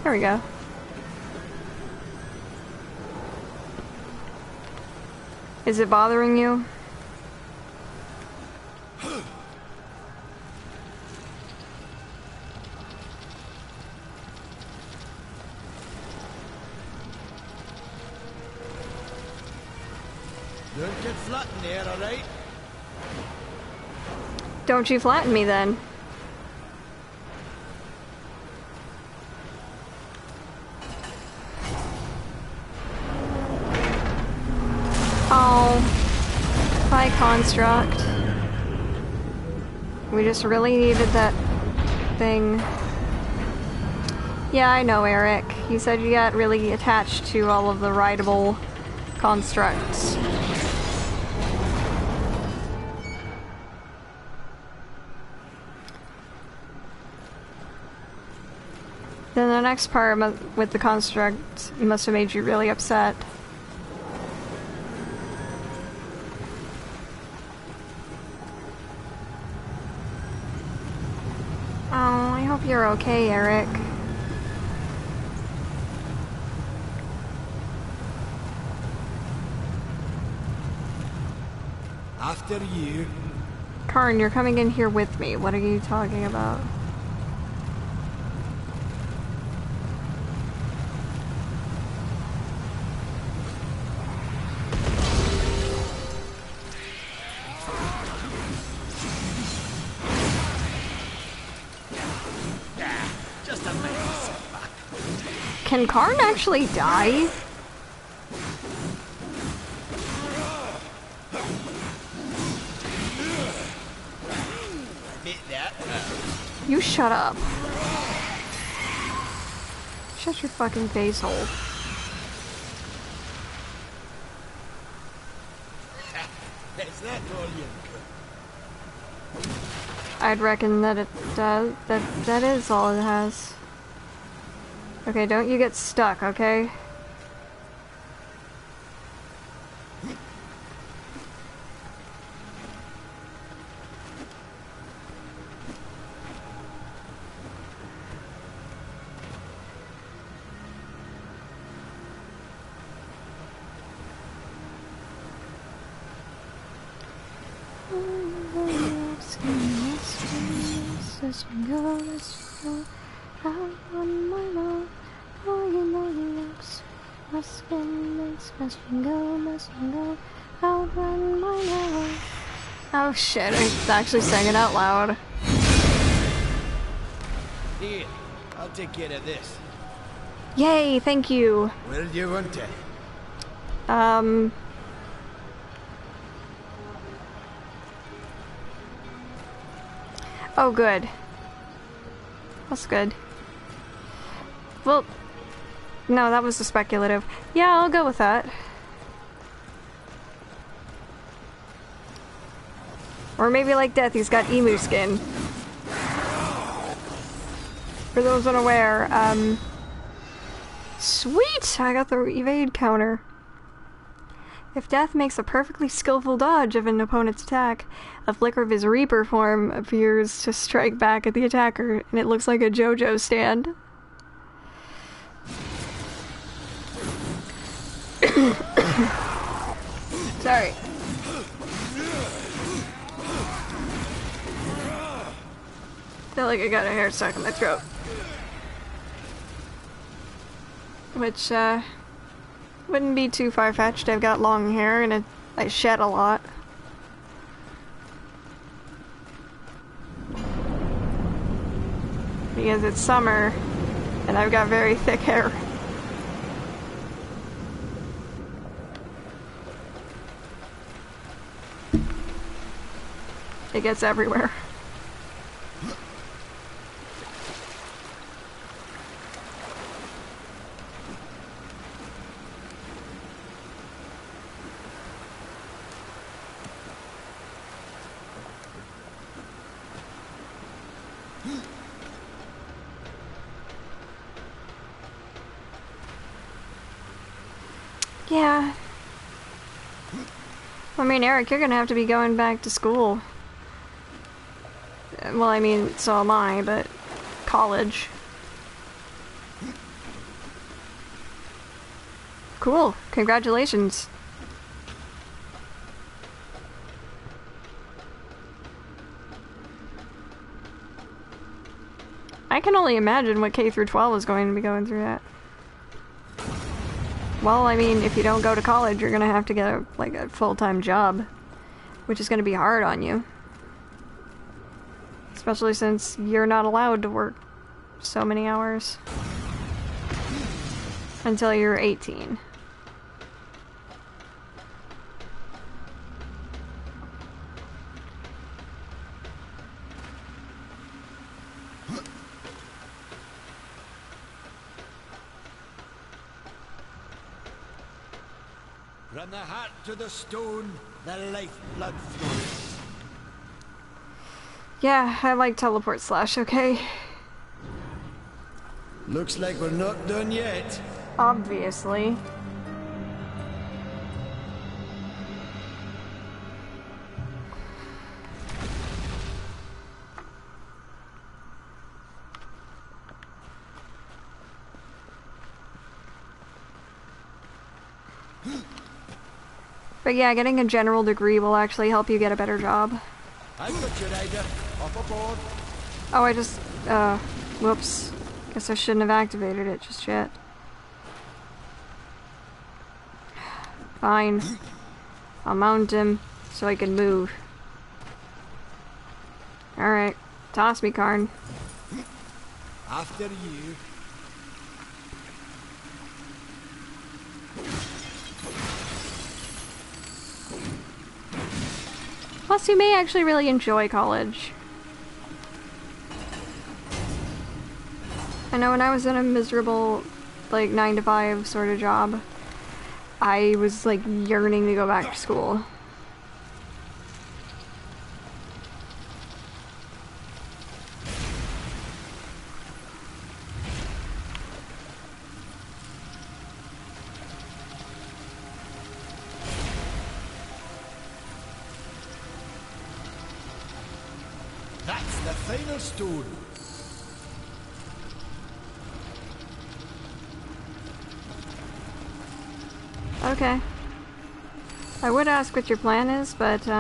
There we go. Is it bothering you? Don't get flat in there, alright? Don't you flatten me then. Oh, by construct. We just really needed that thing. Yeah, I know, Eric. You said you got really attached to all of the rideable constructs. Then the next part with the construct must have made you really upset. Oh, I hope you're okay, Eric. After you. Karn, you're coming in here with me. What are you talking about? Can Karn actually die? You shut up. Shut your fucking face hole. Is that all you got? I'd reckon that it does. That is all it has. Okay, don't you get stuck, okay? Let's go, let's go. Out on my road. Oh, you know you looks. Must go. Outrun my road. Oh shit, I actually sang it out loud. Here, I'll take care of this. Yay, thank you. Where do you want it? Oh, good. That's good. Well, no, that was the speculative. Yeah, I'll go with that. Or maybe like Death, he's got emu skin. For those unaware, sweet! I got the evade counter. If Death makes a perfectly skillful dodge of an opponent's attack, a flicker of his Reaper form appears to strike back at the attacker, and it looks like a JoJo stand. Sorry. Feel like I got a hair stuck in my throat. Which, wouldn't be too far-fetched. I've got long hair and I shed a lot. because it's summer and I've got very thick hair. It gets everywhere. Yeah. I mean, Eric, you're gonna have to be going back to school. Well, I mean, so am I, but college. Cool. Congratulations. I can only imagine what K through 12 is going to be going through that. Well, I mean, if you don't go to college, you're gonna have to get a full-time job, which is gonna be hard on you. Especially since you're not allowed to work so many hours until you're 18. From the heart to the stone, the lifeblood flows. Yeah, I like teleport slash, okay? Looks like we're not done yet. Obviously. But yeah, getting a general degree will actually help you get a better job. I've got you, Ryder. Up aboard. Oh, I just, whoops. Guess I shouldn't have activated it just yet. Fine. I'll mount him so I can move. Alright. Toss me, Karn. After you. Plus, you may actually really enjoy college. I know when I was in a miserable, 9-to-5 sort of job, I was, yearning to go back to school. That's the final stone. Okay. I would ask what your plan is, but, you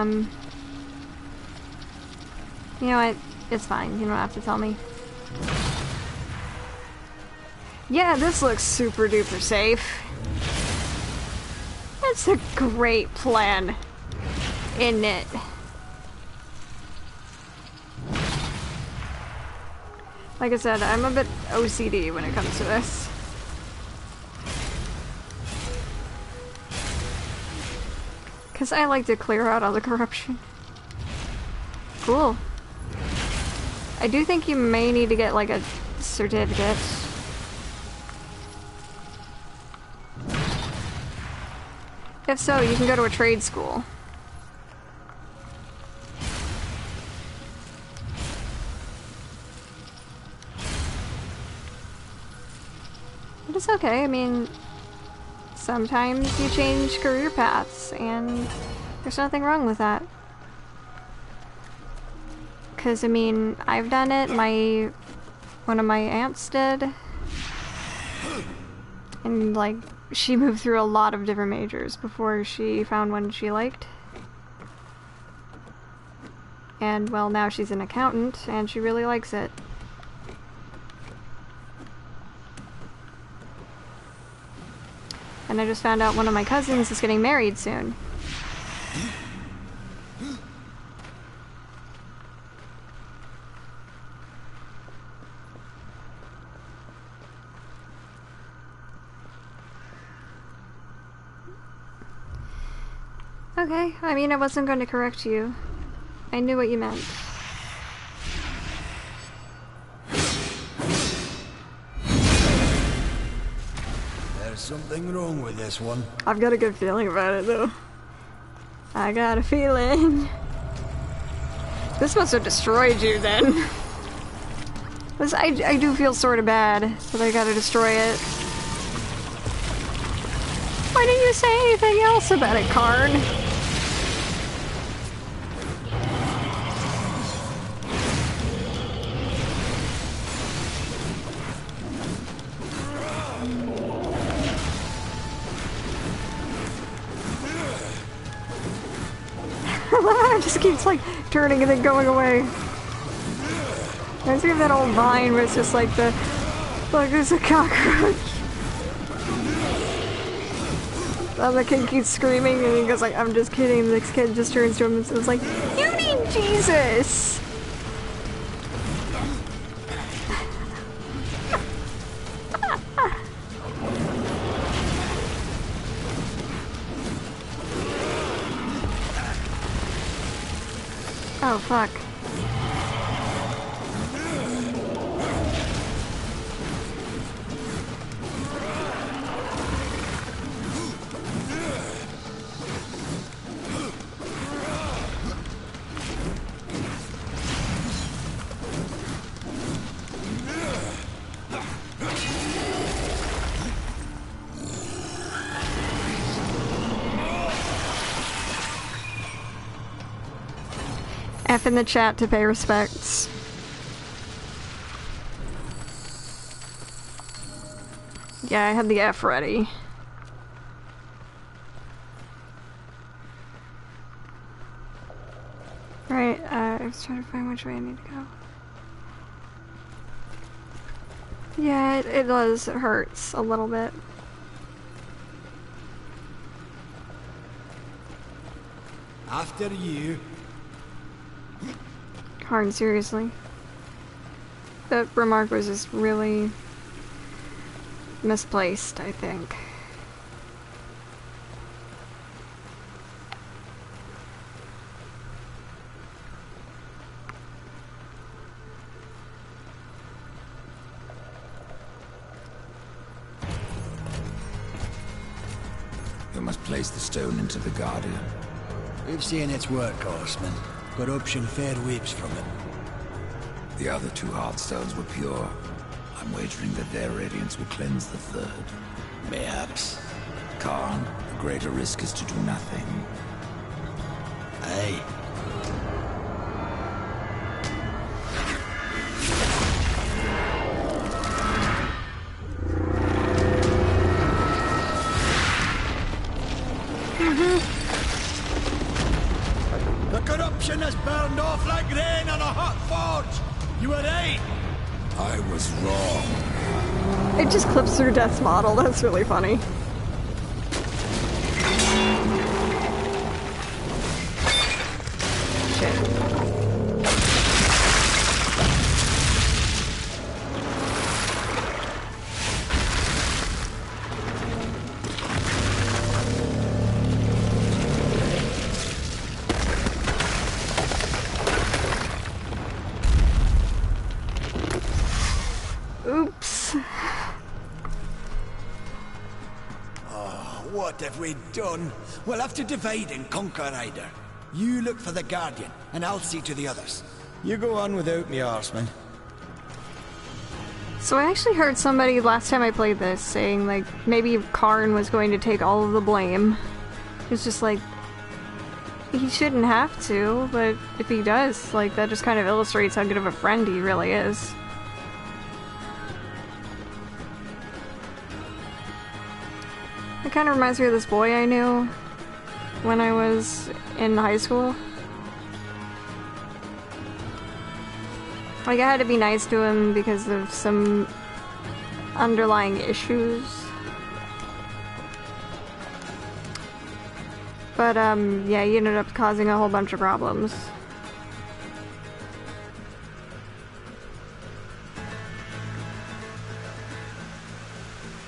know what? It's fine. You don't have to tell me. Yeah, this looks super duper safe. That's a great plan, isn't it? Like I said, I'm a bit OCD when it comes to this. Because I like to clear out all the corruption. Cool. I do think you may need to get, a certificate. If so, you can go to a trade school. But it's okay, I mean, sometimes you change career paths, and there's nothing wrong with that. Because, I mean, I've done it, one of my aunts did. And, she moved through a lot of different majors before she found one she liked. And, well, now she's an accountant, and she really likes it. And I just found out one of my cousins is getting married soon. Okay, I mean, I wasn't going to correct you. I knew what you meant. There's something wrong with this one. I've got a good feeling about it, though. I got a feeling. This must have destroyed you, then. I do feel sort of bad that I gotta destroy it. Why didn't you say anything else about it, Karn? It just keeps like turning and then going away. Reminds me of that old vine where it's just like there's a cockroach. And the kid keeps screaming and he goes like, I'm just kidding. The kid just turns to him and says like, you need Jesus! Oh, fuck. F in the chat to pay respects. Yeah, I had the F ready. Right, I was trying to find which way I need to go. Yeah, it does. It hurts a little bit. After you. Karn, seriously. That remark was just really misplaced, I think. You must place the stone into the Guardian. We've seen its work, horseman. Corruption fair weeps from it. The other two heartstones were pure. I'm wagering that their radiance will cleanse the third. Mayhaps. Karn, the greater risk is to do nothing. Aye. The corruption has burned off like rain on a hot forge. You were right. I was wrong. It just clips through Death's model. That's really funny. Shit. Oops. Oh, what have we done? We'll have to divide and conquer, Ryder. You look for the Guardian, and I'll see to the others. You go on without me, horseman. So I actually heard somebody last time I played this saying like maybe Karn was going to take all of the blame. It's just like he shouldn't have to, but if he does, like that just kind of illustrates how good of a friend he really is. It kind of reminds me of this boy I knew when I was in high school. Like, I had to be nice to him because of some underlying issues. But, yeah, he ended up causing a whole bunch of problems.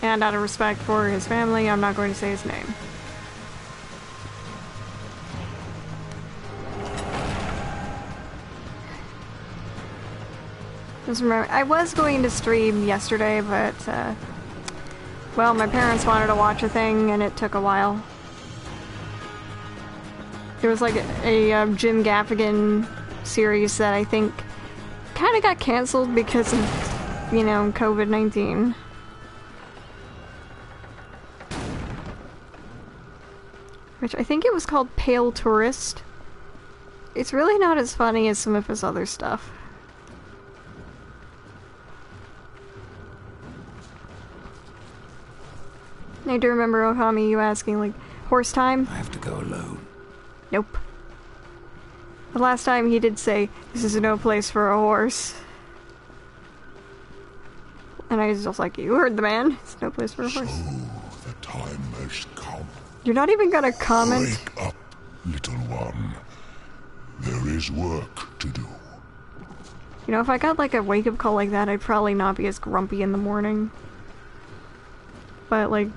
And out of respect for his family, I'm not going to say his name. Just remember, I was going to stream yesterday, but, well, my parents wanted to watch a thing, and it took a while. There was like a Jim Gaffigan series that I think kind of got canceled because of, you know, COVID-19. Which I think it was called Pale Tourist. It's really not as funny as some of his other stuff. I do remember, Okami, you asking, like, horse time? I have to go alone. Nope. The last time he did say, this is no place for a horse. And I was just like, you heard the man. It's no place for a horse. So, the time has come. You're not even gonna comment? Wake up, little one. There is work to do. You know, if I got like a wake-up call like that, I'd probably not be as grumpy in the morning. But, like,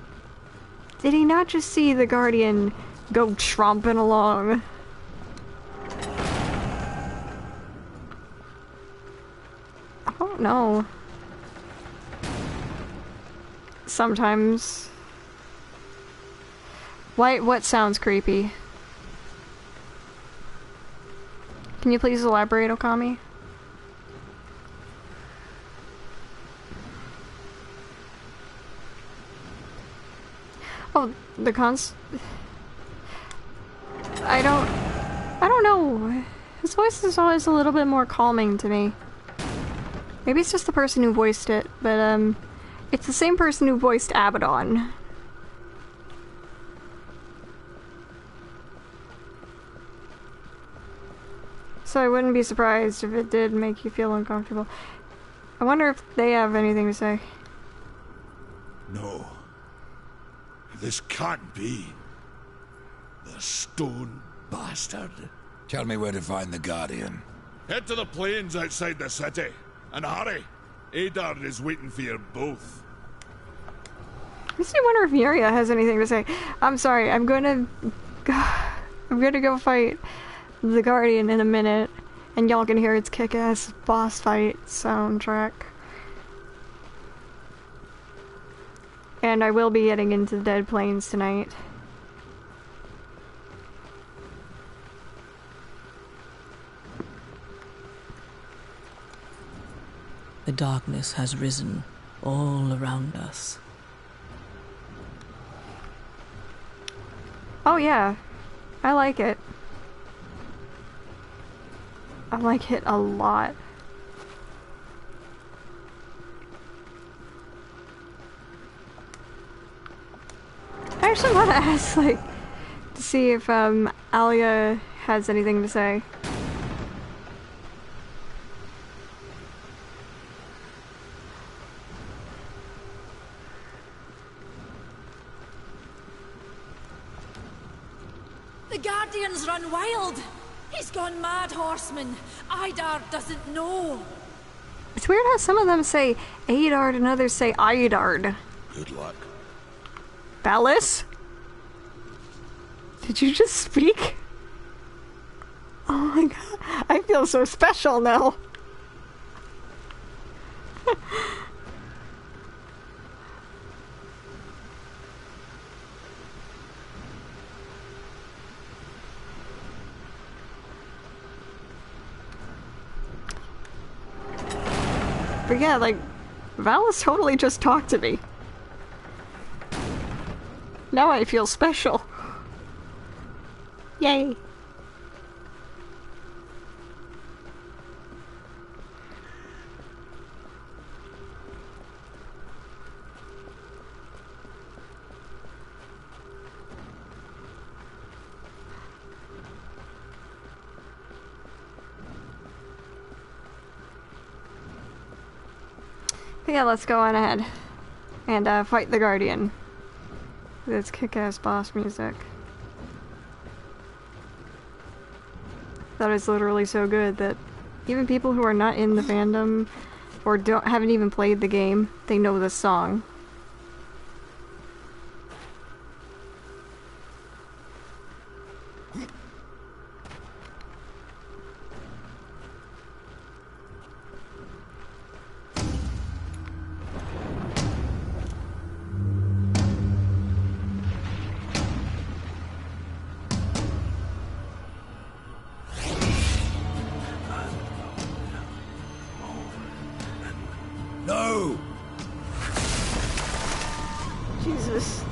did he not just see the Guardian go tromping along? I don't know. Sometimes. What sounds creepy? Can you please elaborate, Okami? Oh, the I don't know. His voice is always a little bit more calming to me. Maybe it's just the person who voiced it, but it's the same person who voiced Abaddon. So I wouldn't be surprised if it did make you feel uncomfortable. I wonder if they have anything to say. No. This can't be. The stone bastard. Tell me where to find the Guardian. Head to the plains outside the city. And hurry. Adar is waiting for you both. Makes me wonder if Miria has anything to say. I'm sorry, I'm gonna go fight the Guardian in a minute, and y'all can hear its kick-ass boss fight soundtrack. And I will be getting into the Dead Plains tonight. The darkness has risen all around us. Oh yeah, I like it. I like it a lot. I actually want to ask, like, to see if Alia has anything to say. The Guardian's run wild! He's gone mad, horseman! Idar doesn't know! It's weird how some of them say Adard and others say Idard. Good luck. Ballis? Did you just speak? Oh my god, I feel so special now. But yeah, like, Valis totally just talked to me. Now I feel special. Yay. But yeah, let's go on ahead and fight the Guardian. It's kick-ass boss music. That is literally so good that even people who are not in the fandom or haven't even played the game, they know this song. Jesus.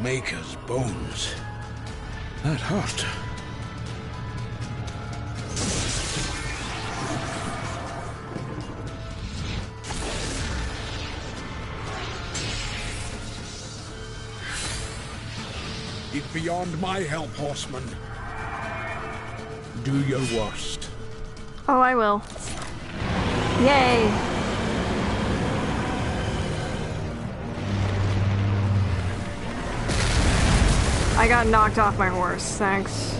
Maker's bones. That hurt. It's beyond my help, horseman. Do your worst. Oh, I will. Yay! I got knocked off my horse, thanks.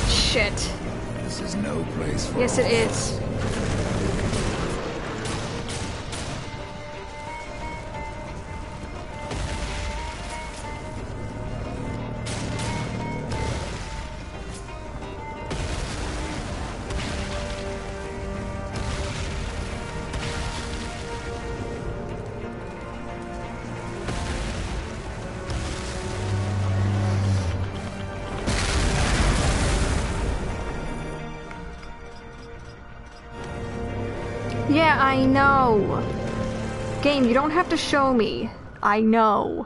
Shit. This is no place for Yes, it is. Yeah, I know. Game, you don't have to show me. I know.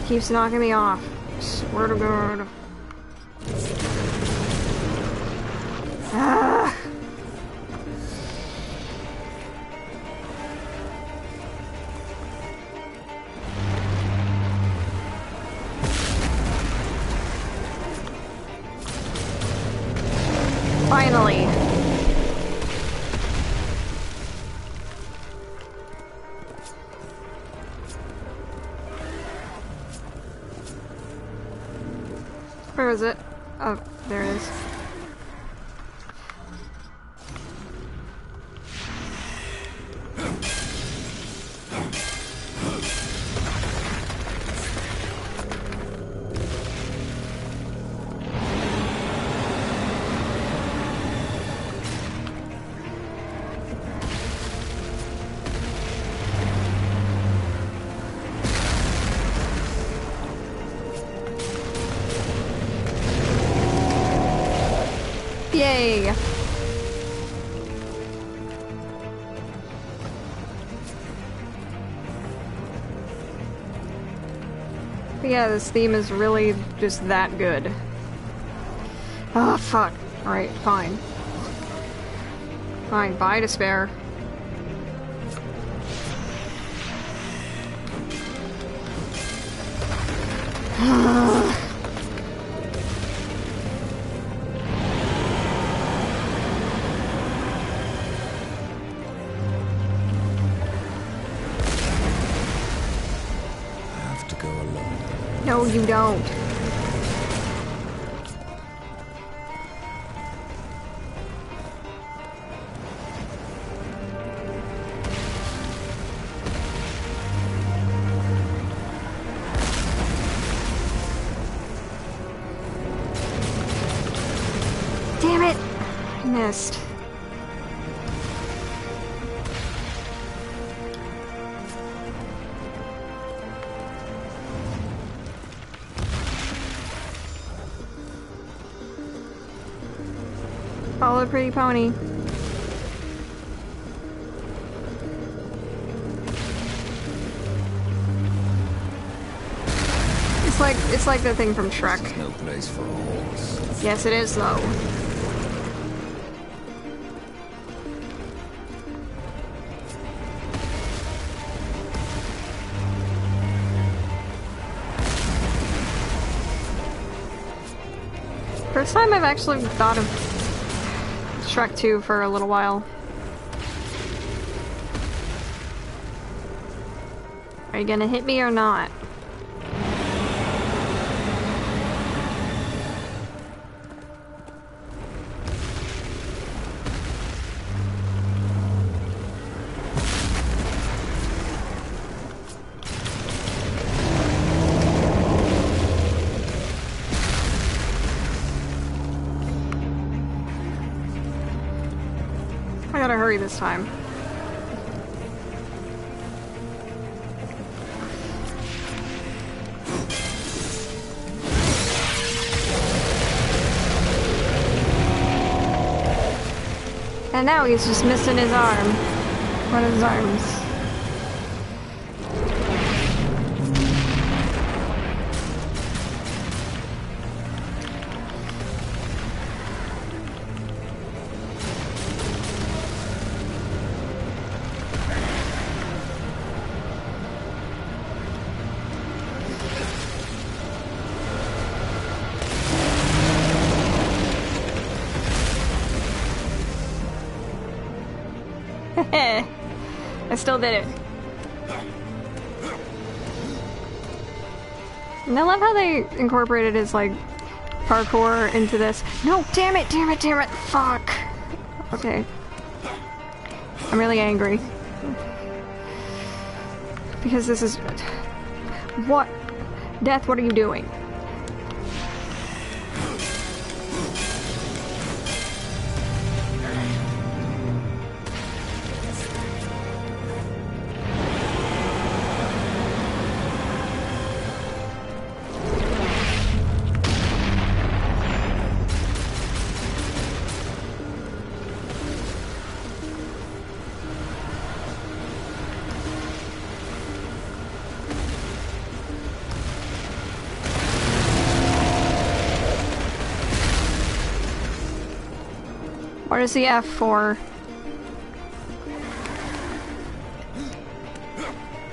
He keeps knocking me off. Swear to God. Ah. Finally. Where is it? Oh, there it is. Yay! But yeah, this theme is really just that good. Oh, fuck. Alright, fine. Fine, bye, despair. No, you don't. Damn it! I missed. Follow Pretty Pony. It's like the thing from Shrek. There's no place for a horse. Yes, it is though. First time I've actually thought of Shrek 2 for a little while. Are you gonna hit me or not? I gotta hurry this time. And now he's just missing his arm. One of his arms. I still did it. And I love how they incorporated his, like, parkour into this. No, damn it, damn it, damn it, fuck. Okay. I'm really angry. Because this is... What? Death, what are you doing? What is the F for?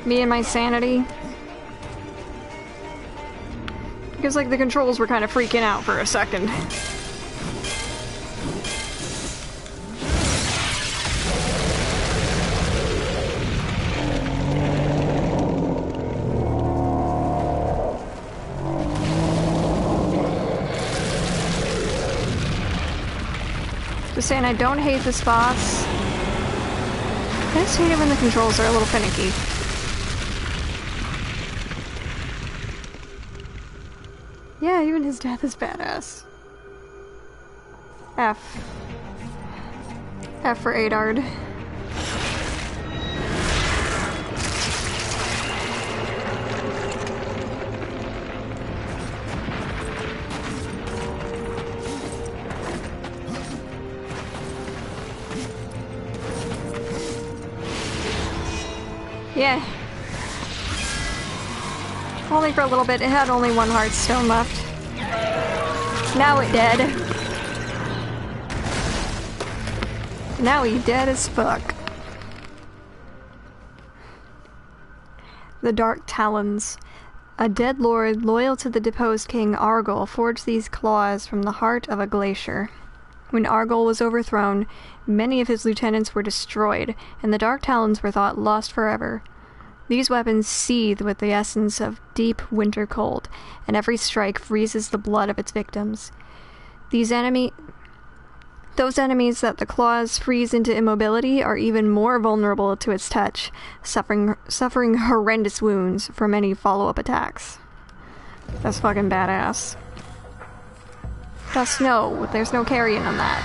Me and my sanity? Because, like, the controls were kind of freaking out for a second. Just saying, I don't hate this boss. I just hate it when the controls are a little finicky. Yeah, even his death is badass. F. F for Adard. Yeah. Only for a little bit. It had only one heartstone left. Now it dead. Now he dead as fuck. The Dark Talons. A dead lord loyal to the deposed king Argol forged these claws from the heart of a glacier. When Argol was overthrown, many of his lieutenants were destroyed, and the Dark Talons were thought lost forever. These weapons seethe with the essence of deep winter cold, and every strike freezes the blood of its victims. Those enemies that the claws freeze into immobility are even more vulnerable to its touch, suffering horrendous wounds from any follow-up attacks. That's fucking badass. Thus, no, there's no carrying on that.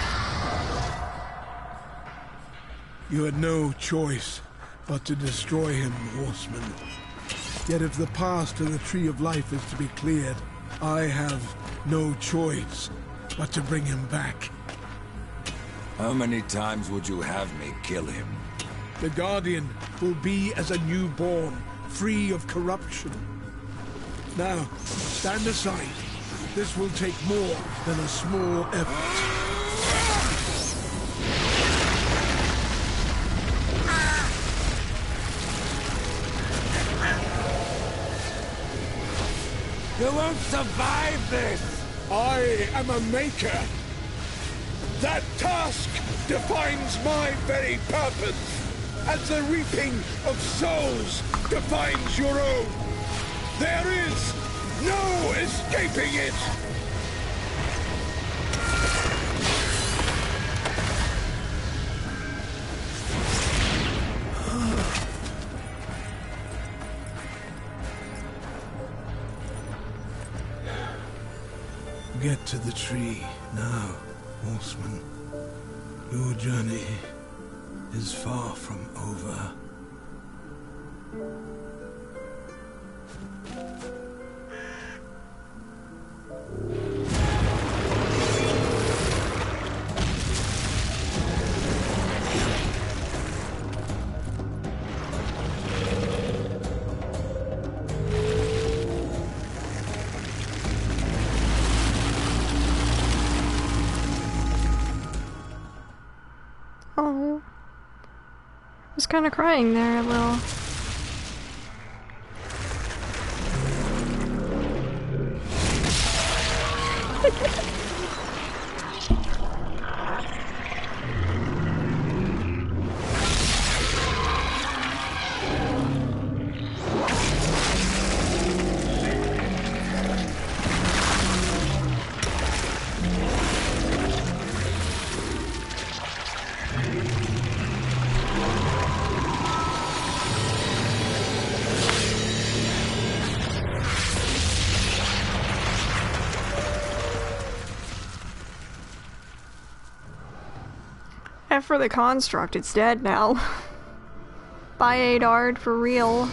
You had no choice but to destroy him, horseman. Yet if the path to the Tree of Life is to be cleared, I have no choice but to bring him back. How many times would you have me kill him? The Guardian will be as a newborn, free of corruption. Now, stand aside. This will take more than a small effort. You won't survive this! I am a maker. That task defines my very purpose. as the reaping of souls defines your own. There is no escaping it! Get to the tree now, horseman. Your journey is far from over. Oh, I was kind of crying there a little. F for the construct, it's dead now. Bye, Adard, for real.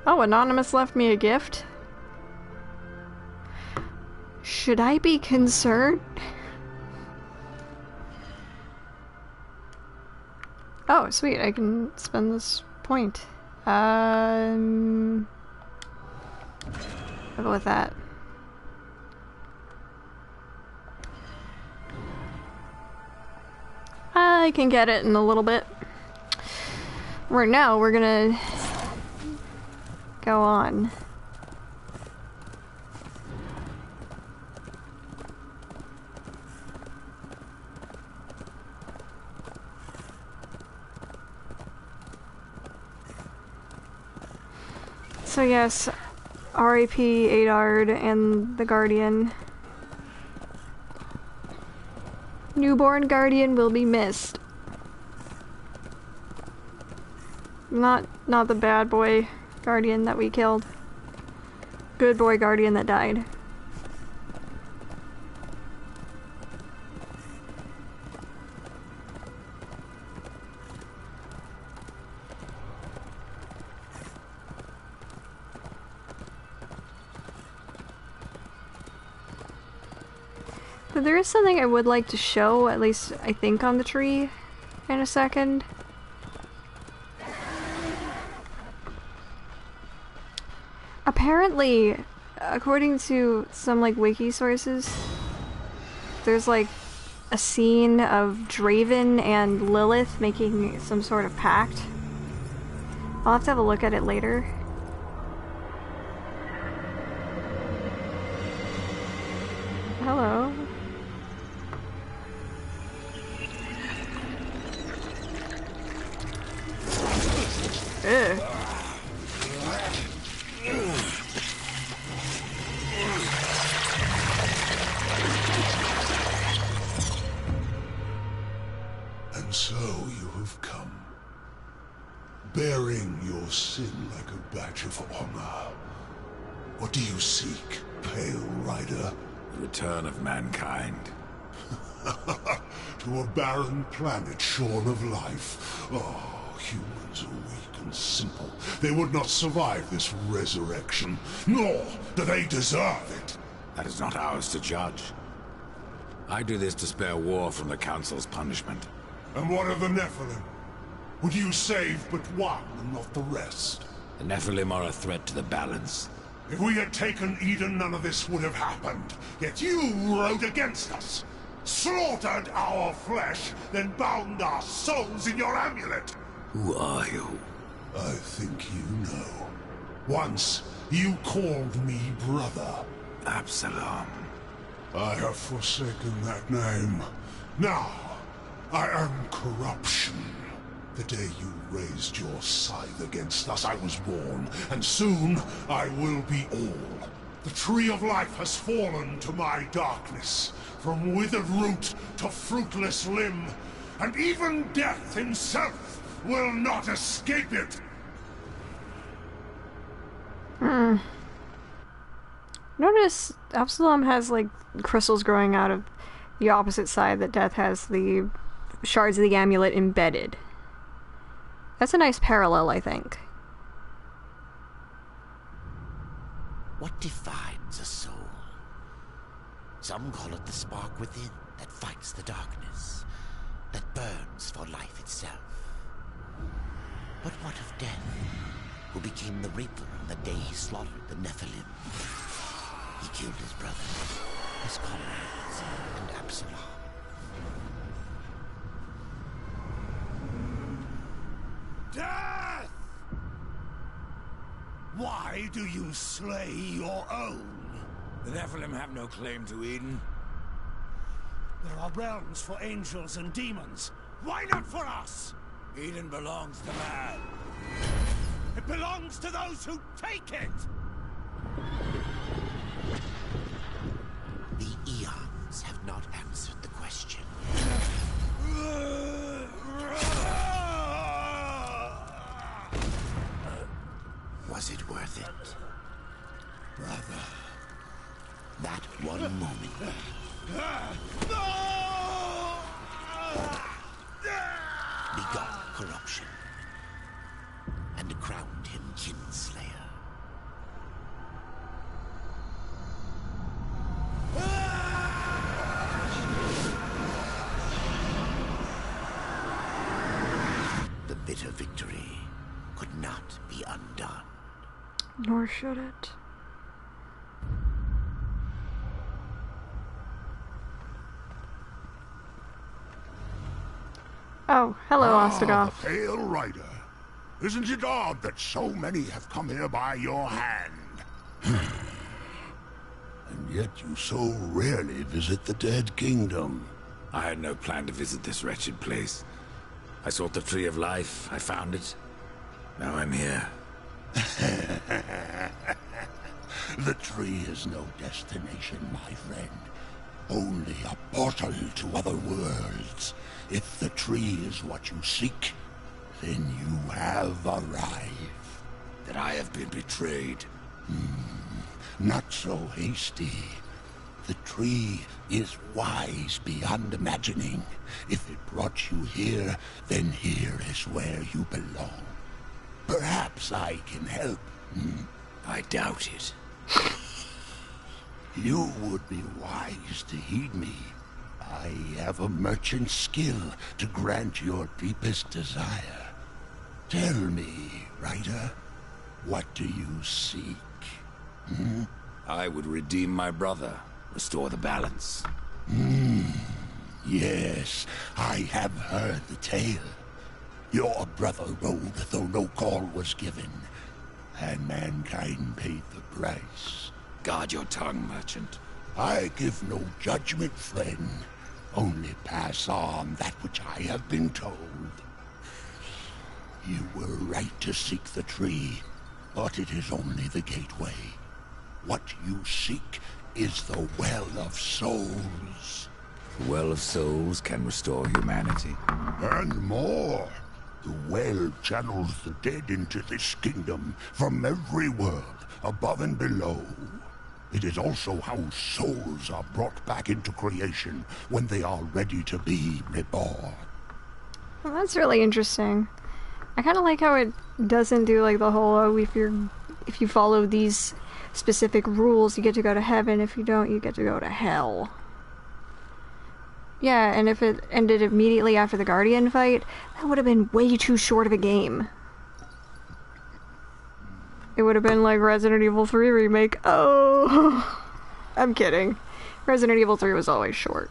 Oh, Anonymous left me a gift? Should I be concerned? Oh, sweet, I can spend this point. I'll go with that. I can get it in a little bit. Right now, we're gonna go on. So yes, R.I.P. Adard and the Guardian. Newborn Guardian will be missed. Not the bad boy Guardian that we killed. Good boy Guardian that died. But there is something I would like to show, at least I think, on the tree in a second. Apparently, according to some like wiki sources, there's like a scene of Draven and Lilith making some sort of pact. I'll have to have a look at it later. Hello. Ugh. And so you have come, bearing your sin like a badge of honor. What do you seek, Pale Rider? The return of mankind. To a barren planet shorn of life. Oh, humans are weak and simple. They would not survive this resurrection, nor do they deserve it. That is not ours to judge. I do this to spare war from the Council's punishment. And what of the Nephilim? Would you save but one and not the rest? The Nephilim are a threat to the balance. If we had taken Eden, none of this would have happened. Yet you rode against us. Slaughtered our flesh, then bound our souls in your amulet. Who are you? I think you know. Once, you called me brother. Absalom. I have forsaken that name. Now, I am corruption. The day you raised your scythe against us, I was born, and soon I will be all. The tree of life has fallen to my darkness, from withered root to fruitless limb, and even death himself will not escape it. Notice Absalom has, like, crystals growing out of the opposite side that Death has the shards of the amulet embedded. That's a nice parallel, I think. What defines a soul? Some call it the spark within that fights the darkness, that burns for life itself. But what of Death, who became the Reaper on the day he slaughtered the Nephilim? He killed his brothers, his comrades, and Absalom. Death! Why do you slay your own? The Nephilim have no claim to Eden. There are realms for angels and demons. Why not for us? Eden belongs to man. It belongs to those who take it! The eons have not answered the question. Was it worth it? Brother. That one moment begot corruption and crowned him Kinslayer. The bitter victory could not be undone. Nor should it. Oh, hello, Ostagoth. The Pale Rider. Isn't it odd that so many have come here by your hand? And yet you so rarely visit the Dead Kingdom. I had no plan to visit this wretched place. I sought the Tree of Life, I found it. Now I'm here. The tree is no destination, my friend. Only a portal to other worlds. If the tree is what you seek, then you have arrived. That I have been betrayed. Not so hasty. The tree is wise beyond imagining. If it brought you here, then here is where you belong. Perhaps I can help. I doubt it. You would be wise to heed me. I have a merchant's skill to grant your deepest desire. Tell me, Rider, what do you seek? I would redeem my brother, restore the balance. Yes, I have heard the tale. Your brother rode though no call was given, and mankind paid the price. Guard your tongue, merchant. I give no judgment, friend. Only pass on that which I have been told. You were right to seek the tree, but it is only the gateway. What you seek is the Well of Souls. The Well of Souls can restore humanity. And more. The well channels the dead into this kingdom from every world, above and below. It is also how souls are brought back into creation when they are ready to be reborn. Well, that's really interesting. I kind of like how it doesn't do like the whole, oh, if you follow these specific rules, you get to go to heaven. If you don't, you get to go to hell. Yeah, and if it ended immediately after the Guardian fight, that would have been way too short of a game. It would have been like Resident Evil 3 Remake. Oh, I'm kidding. Resident Evil 3 was always short.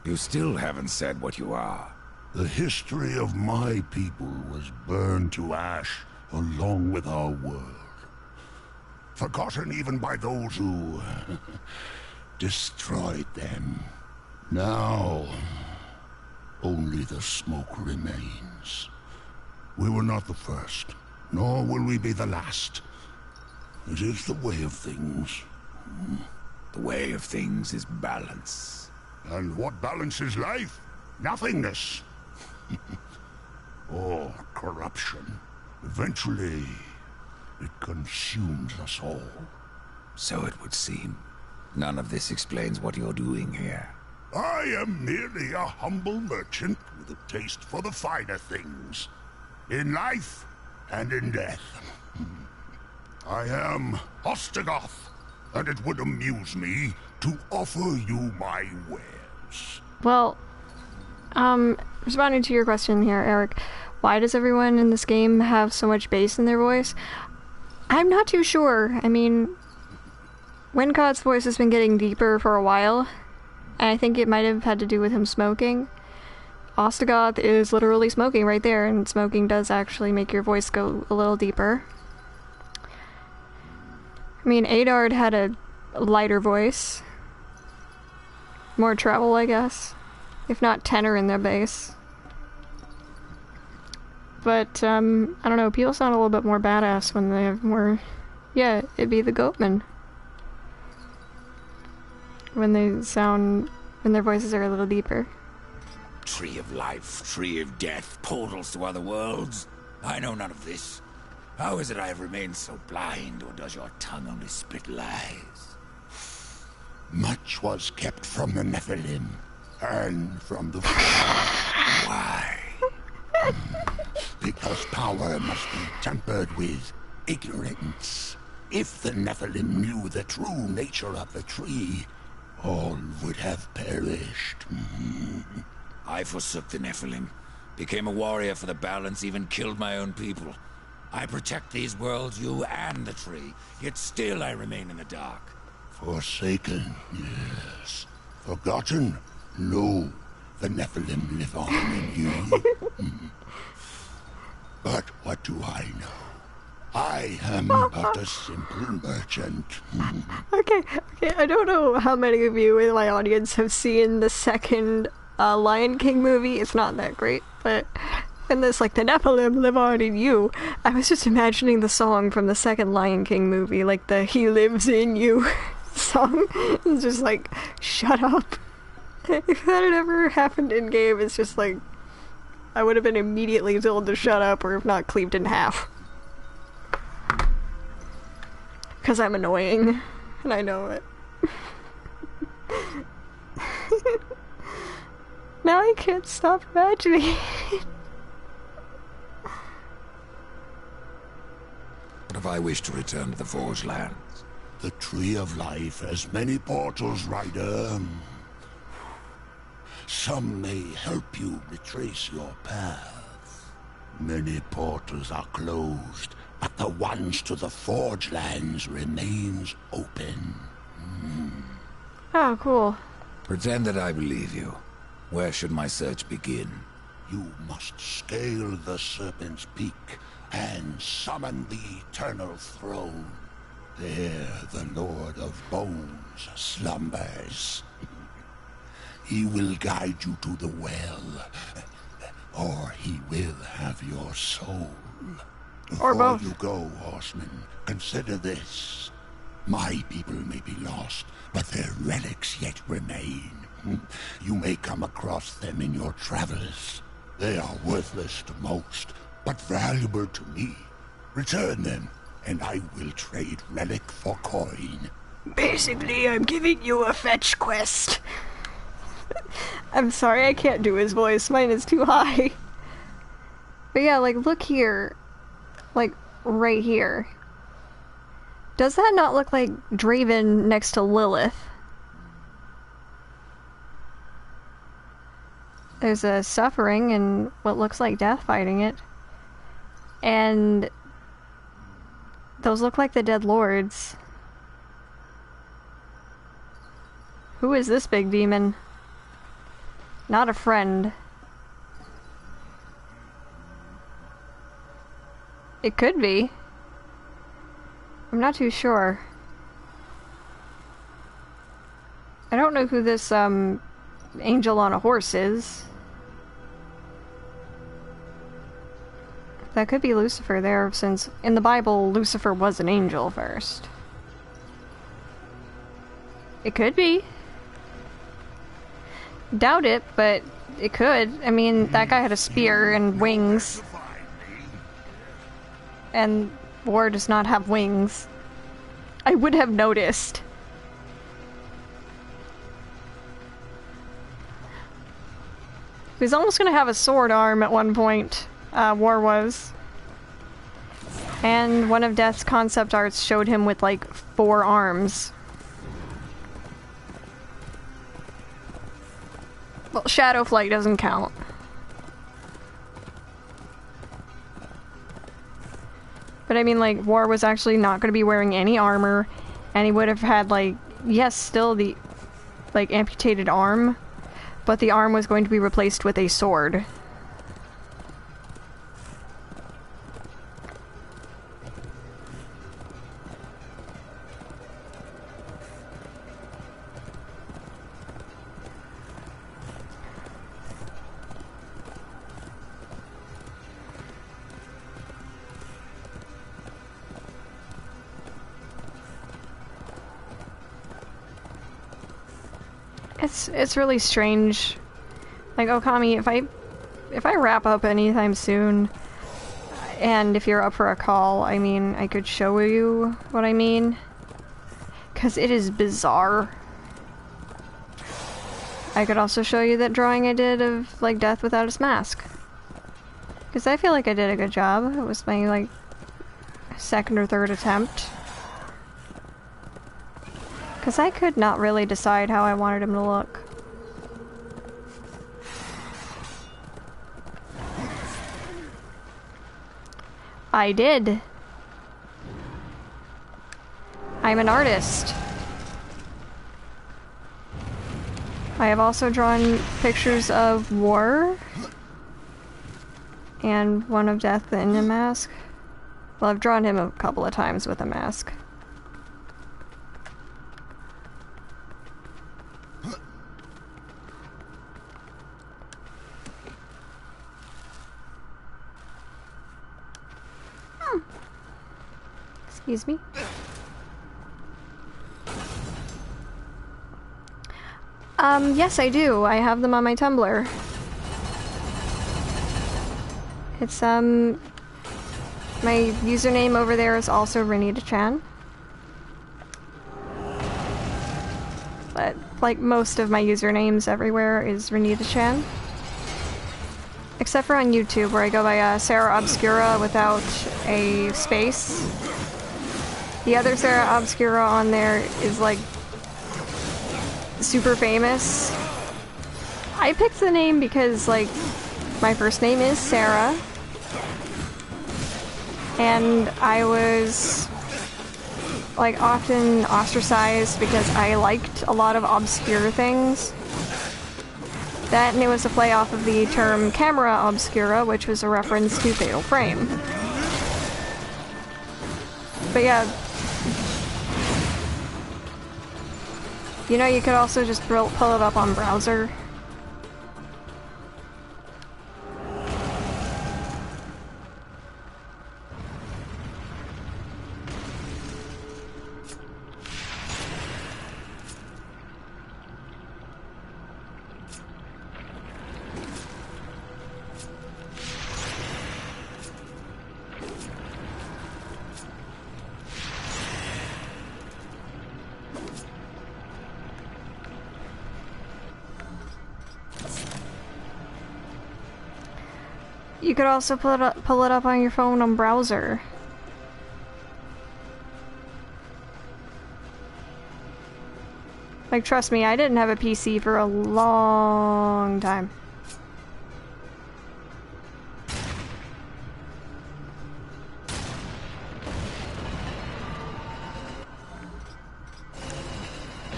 You still haven't said what you are. The history of my people was burned to ash along with our world. Forgotten even by those who destroyed them. Now, only the smoke remains. We were not the first, nor will we be the last. It is the way of things. The way of things is balance. And what balances life? Nothingness. Or corruption. Eventually, it consumes us all. So it would seem. None of this explains what you're doing here. I am merely a humble merchant with a taste for the finer things. In life and in death. I am Ostagoth, and it would amuse me to offer you my wares. Well, responding to your question here, Eric, why does everyone in this game have so much bass in their voice? I'm not too sure. I mean, Wincot's voice has been getting deeper for a while, and I think it might have had to do with him smoking. Ostagoth is literally smoking right there, and smoking does actually make your voice go a little deeper. I mean, Adard had a lighter voice. More treble, I guess. If not tenor in their bass. But, I don't know, people sound a little bit more badass when they have more... Yeah, it'd be the Goatmen. When their voices are a little deeper. Tree of life, tree of death, portals to other worlds. I know none of this. How is it I have remained so blind, or does your tongue only spit lies? Much was kept from the Nephilim, and from the Fallen. Why? Because power must be tempered with ignorance. If the Nephilim knew the true nature of the tree, all would have perished. I forsook the Nephilim, became a warrior for the balance, even killed my own people. I protect these worlds, you and the tree, yet still I remain in the dark. Forsaken, yes. Forgotten? No. The Nephilim live on in you. But what do I know? I am but a simple merchant. Okay, I don't know how many of you in my audience have seen the second Lion King movie. It's not that great, but in this, like, the Nephilim live on in you, I was just imagining the song from the second Lion King movie, like the He Lives in You song. It's just like, shut up. If that had ever happened in game, it's just like, I would have been immediately told to shut up, or if not, cleaved in half. Because I'm annoying, and I know it. Now I can't stop imagining. What if I wish to return to the Forge Lands? The Tree of Life has many portals, Rider. Some may help you retrace your path. Many portals are closed, but the ones to the Forge Lands remains open. Oh, cool. Pretend that I believe you. Where should my search begin? You must scale the Serpent's Peak and summon the Eternal Throne. There the Lord of Bones slumbers. He will guide you to the well, or he will have your soul. Or both. Before you go, horseman, consider this. My people may be lost, but their relics yet remain. You may come across them in your travels. They are worthless to most, but valuable to me. Return them, and I will trade relic for coin. Basically, I'm giving you a fetch quest. I'm sorry, I can't do his voice. Mine is too high. But yeah, like, look here. Like, right here. Does that not look like Draven next to Lilith? There's a suffering and what looks like death fighting it. And those look like the dead lords. Who is this big demon? Not a friend. It could be. I'm not too sure. don't know who this, angel on a horse is. That could be Lucifer there, since in the Bible, Lucifer was an angel first. It could be. Doubt it, but it could. I mean, that guy had a spear and wings. And War does not have wings. I would have noticed. He was almost gonna have a sword arm at one point. War was. And one of Death's concept arts showed him with like 4 arms. Well, Shadow Flight doesn't count. But I mean, like, War was actually not going to be wearing any armor, and he would have had, like, yes, still the, like, amputated arm, but the arm was going to be replaced with a sword. It's really strange. Like, Okami, if I wrap up anytime soon, and if you're up for a call, I mean, I could show you what I mean. 'Cause it is bizarre. I could also show you that drawing I did of, like, Death without his mask. 'Cause I feel like I did a good job. It was my, like, 2nd or 3rd attempt. Because I could not really decide how I wanted him to look. I did. I'm an artist. I have also drawn pictures of War. And one of Death in a mask. Well, I've drawn him a couple of times with a mask. Excuse me. Yes, I do. I have them on my Tumblr. It's, my username over there is also Renita-chan. But, like most of my usernames everywhere is Renita-chan. Except for on YouTube, where I go by Sarah Obscura without a space. The other Sarah Obscura on there is, like, super famous. I picked the name because, like, my first name is Sarah. And I was, like, often ostracized because I liked a lot of obscure things. That, and it was a play off of the term camera obscura, which was a reference to Fatal Frame. But yeah. You know, you could also just pull it up on browser. You could also pull it up on your phone on browser. Like, trust me, I didn't have a PC for a long time.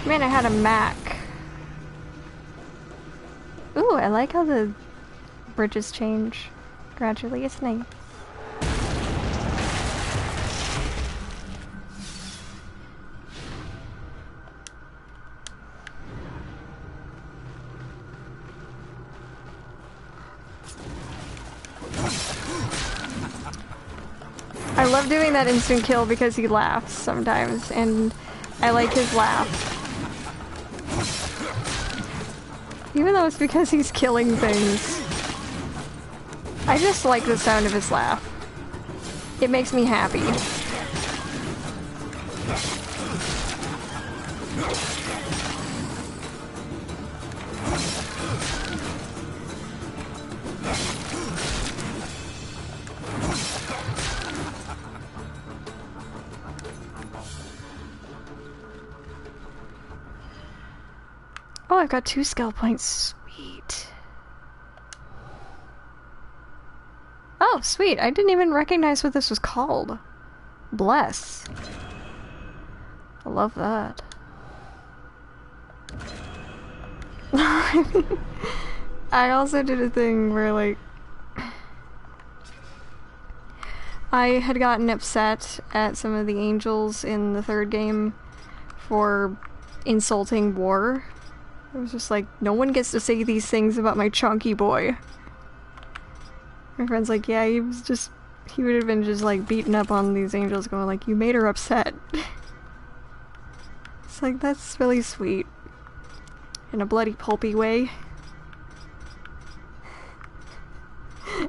I mean, I had a Mac. Ooh, I like how the bridges change gradually. It's nice. I love doing that instant kill because he laughs sometimes, and I like his laugh. Even though it's because he's killing things. I just like the sound of his laugh. It makes me happy. Oh, I've got 2 skill points. Sweet. Oh, sweet. I didn't even recognize what this was called. Bless. I love that. I also did a thing where, like, I had gotten upset at some of the angels in the 3rd game for insulting war. I was just like, no one gets to say these things about my chunky boy. My friend's like, yeah, he would have been just like beaten up on these angels going like, you made her upset. It's like, that's really sweet. In a bloody pulpy way.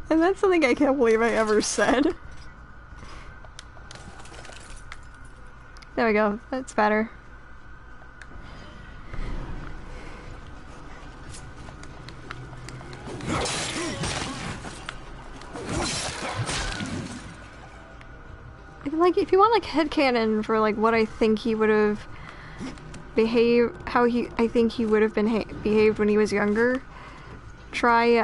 And that's something I can't believe I ever said. There we go, that's better. Like, if you want like headcanon for like what I think he would have behaved, I think he would have been behaved when he was younger, try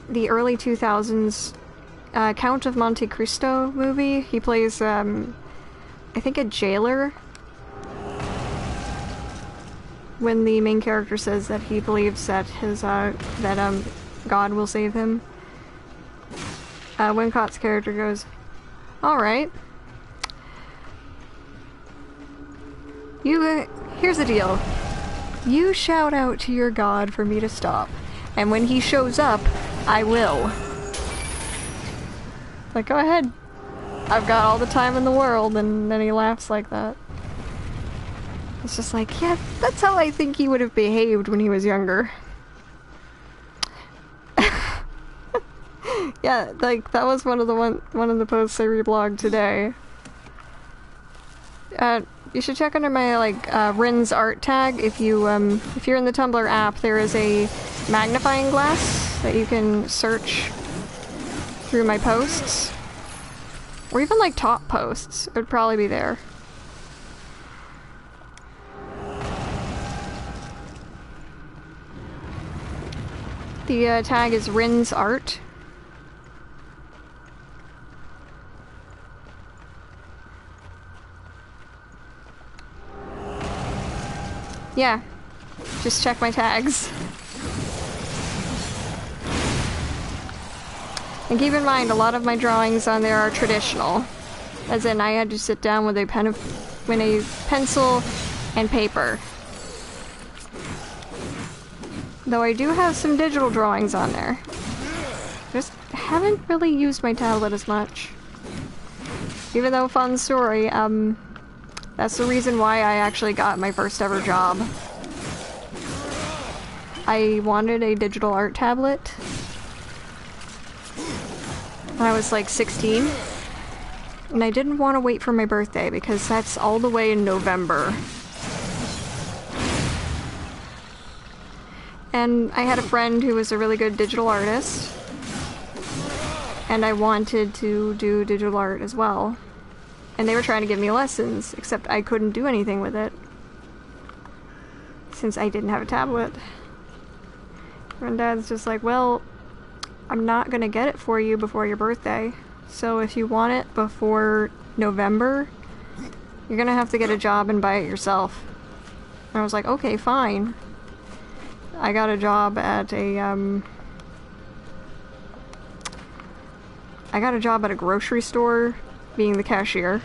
the early 2000s Count of Monte Cristo movie. He plays I think a jailer when the main character says that he believes that his God will save him. Wincott's character goes, alright. Here's the deal. You shout out to your God for me to stop, and when he shows up, I will. Like, go ahead. I've got all the time in the world, and then he laughs like that. It's just like, yeah, that's how I think he would have behaved when he was younger. Yeah, like, that was one of the posts I reblogged today. You should check under my, like, Rin's art tag. If you're in the Tumblr app, there is a magnifying glass that you can search through my posts. Or even, like, top posts. It would probably be there. The tag is Rin's art. Yeah, just check my tags. And keep in mind, a lot of my drawings on there are traditional. As in, I had to sit down with a pencil and paper. Though I do have some digital drawings on there. Just haven't really used my tablet as much. Even though, fun story, that's the reason why I actually got my first ever job. I wanted a digital art tablet when I was like 16. And I didn't want to wait for my birthday because that's all the way in November. And I had a friend who was a really good digital artist. And I wanted to do digital art as well. And they were trying to give me lessons, except I couldn't do anything with it. Since I didn't have a tablet. And Dad's just like, well, I'm not gonna get it for you before your birthday. So if you want it before November, you're gonna have to get a job and buy it yourself. And I was like, okay, fine. I got a job at a grocery store, being the cashier.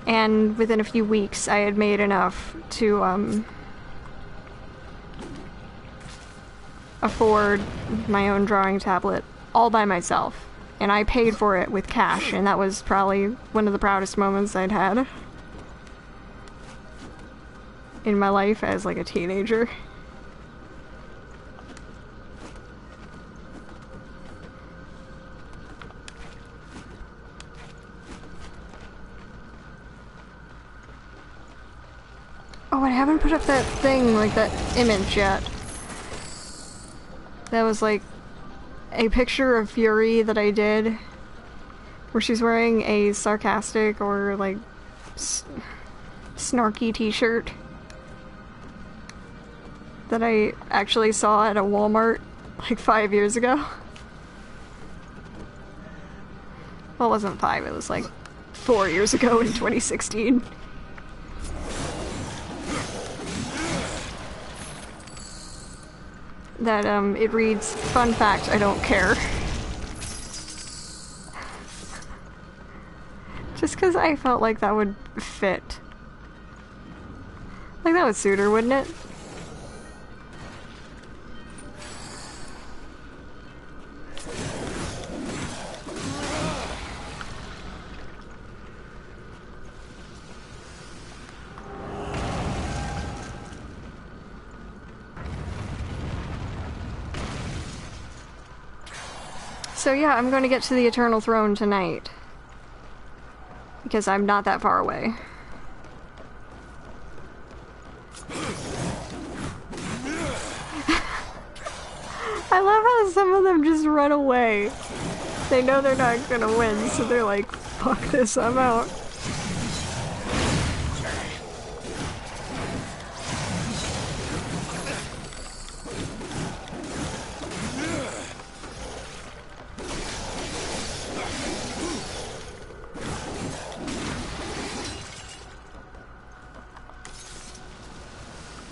And within a few weeks, I had made enough to, afford my own drawing tablet all by myself. and I paid for it with cash, and that was probably one of the proudest moments I'd had in my life as like a teenager. Oh, I haven't put up that thing, like that image yet. That was like a picture of Fury that I did, where she's wearing a sarcastic or like snarky t-shirt that I actually saw at a Walmart like 5 years ago. Well, it wasn't 5, it was like 4 years ago in 2016. That, it reads, "Fun fact, I don't care." Just because I felt like that would fit. Like, that would suit her, wouldn't it? So yeah, I'm going to get to the Eternal Throne tonight. Because I'm not that far away. I love how some of them just run away. They know they're not gonna win, so they're like, fuck this, I'm out.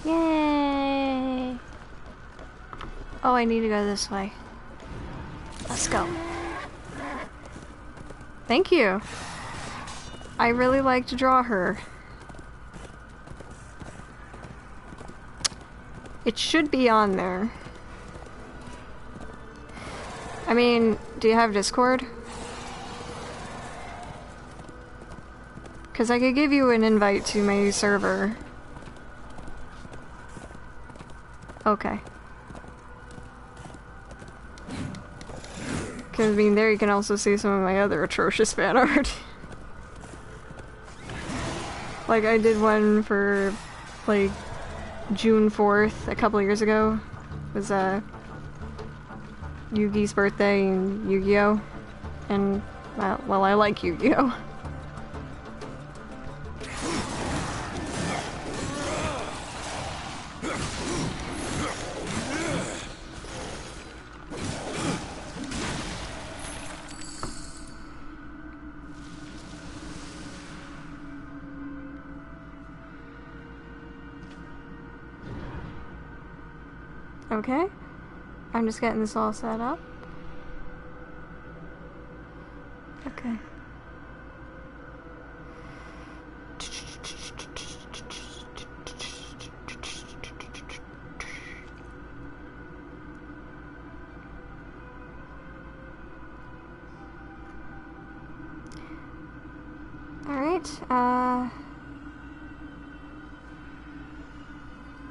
Yay! Oh, I need to go this way. Let's go. Thank you. I really like to draw her. It should be on there. I mean, do you have Discord? Because I could give you an invite to my server. Okay. Because, I mean, there you can also see some of my other atrocious fan art. Like, I did one for, like, June 4th a couple years ago. It was, Yugi's birthday and Yu-Gi-Oh! And, well, I like Yu-Gi-Oh! Okay, I'm just getting this all set up. Okay. Alright,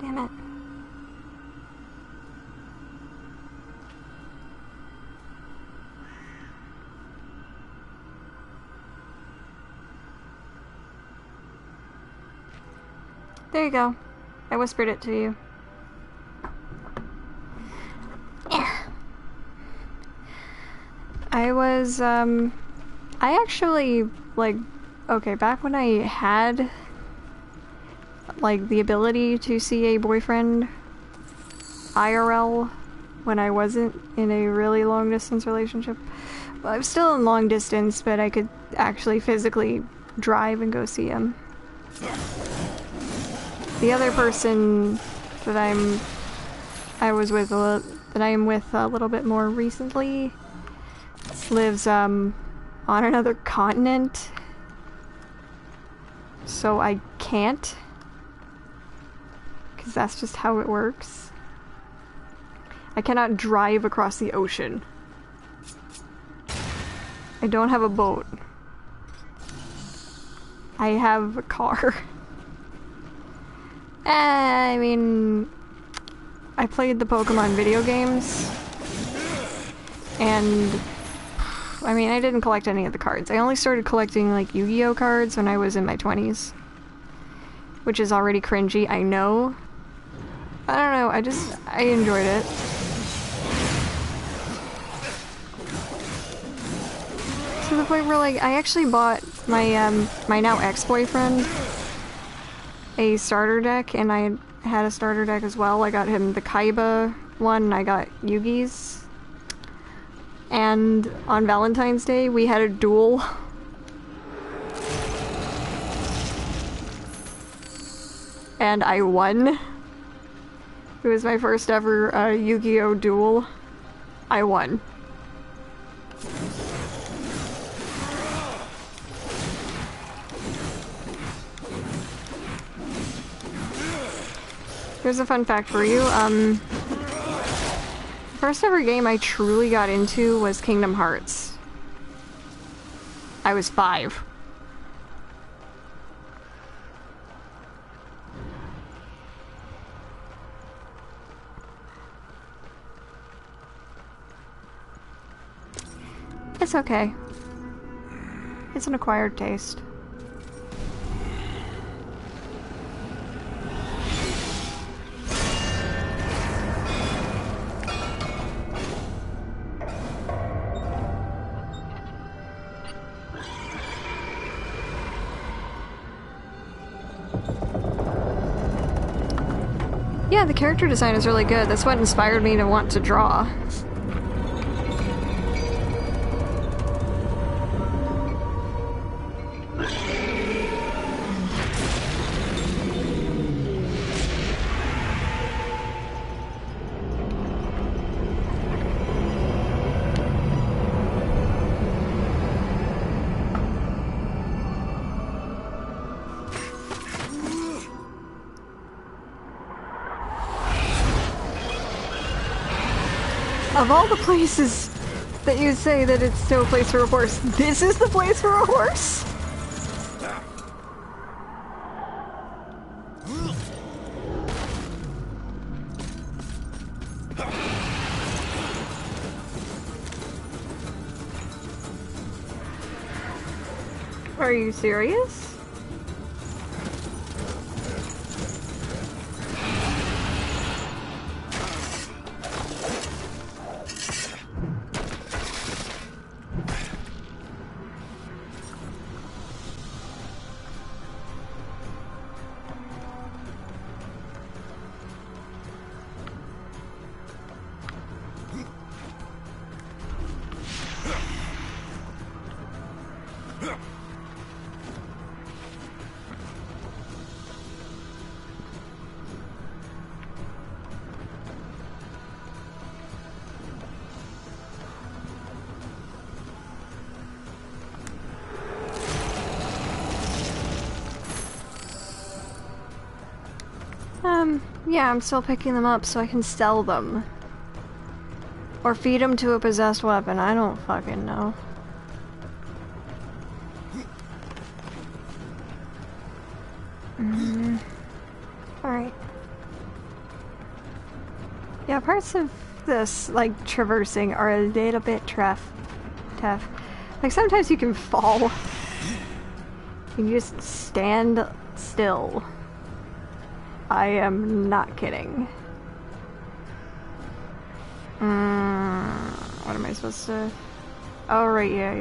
damn it. There you go. I whispered it to you. Yeah. I was, I actually, like, okay, back when I had, like, the ability to see a boyfriend IRL when I wasn't in a really long-distance relationship. Well, I was still in long distance, but I could actually physically drive and go see him. The other person that I am with a little bit more recently lives on another continent, so I can't, because that's just how it works. I cannot drive across the ocean. I don't have a boat. I have a car. I mean, I played the Pokemon video games, and I mean, I didn't collect any of the cards. I only started collecting, like, Yu-Gi-Oh cards when I was in my 20s. Which is already cringy, I know. I don't know, I enjoyed it. To the point where, like, I actually bought my, my now ex-boyfriend a starter deck, and I had a starter deck as well. I got him the Kaiba one, and I got Yugi's. And on Valentine's Day, we had a duel. And I won. It was my first ever Yu-Gi-Oh! Duel. I won. Here's a fun fact for you. The first ever game I truly got into was Kingdom Hearts. I was 5. It's okay. It's an acquired taste. Yeah, the character design is really good. That's what inspired me to want to draw. Of all the places that you say that it's no place for a horse, this is the place for a horse? Are you serious? Yeah, I'm still picking them up so I can sell them. Or feed them to a possessed weapon, I don't fucking know. Alright. Yeah, parts of this, like, traversing are a little bit tough. Like, sometimes you can fall. You just stand still. I am not kidding. What am I supposed to... Oh, right, yeah.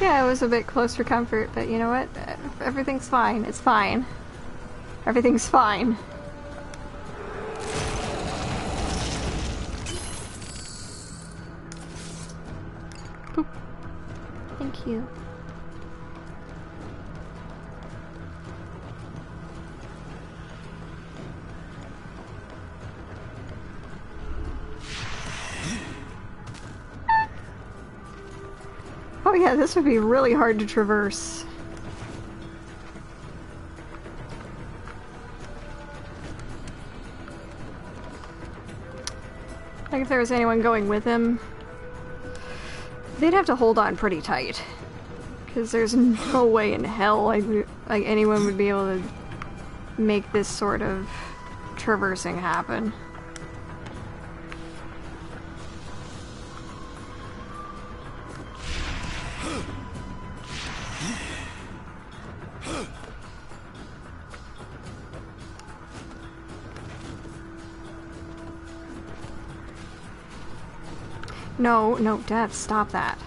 Yeah, it was a bit close for comfort, but you know what? Everything's fine. It's fine. Everything's fine. Boop. Thank you. yeah, this would be really hard to traverse. Like if there was anyone going with him, they'd have to hold on pretty tight. Because there's no way in hell like anyone would be able to make this sort of traversing happen. No, no, Dad, stop that.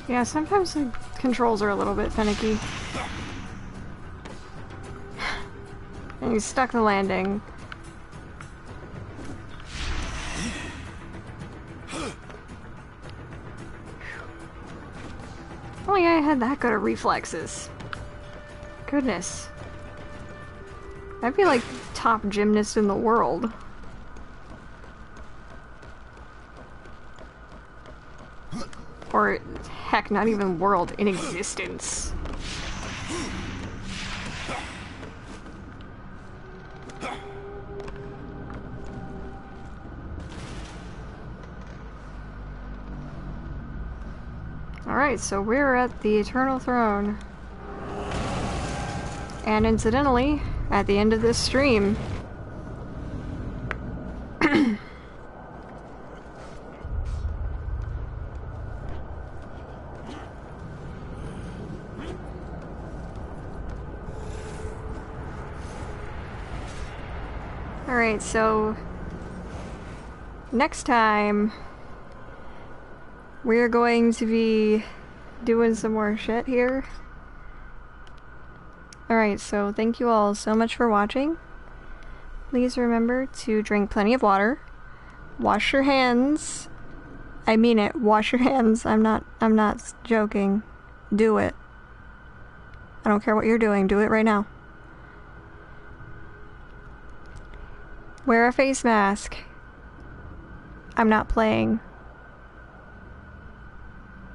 Yeah, sometimes the controls are a little bit finicky. And you stuck the landing. Only I had that good of reflexes. Goodness. I'd be like top gymnast in the world. Or, heck, not even world, in existence. Alright, so we're at the Eternal Throne. And incidentally, at the end of this stream, alright, so next time we're going to be doing some more shit here. Alright, so thank you all so much for watching. Please remember to drink plenty of water. Wash your hands. I mean it, wash your hands. I'm not joking. Do it. I don't care what you're doing, do it right now. Wear a face mask. I'm not playing.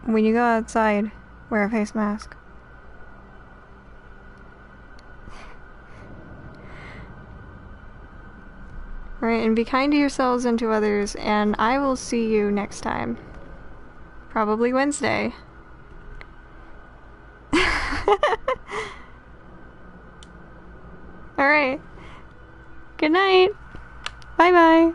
When you go outside, wear a face mask. Alright, and be kind to yourselves and to others, and I will see you next time. Probably Wednesday. Alright. Good night. Bye bye.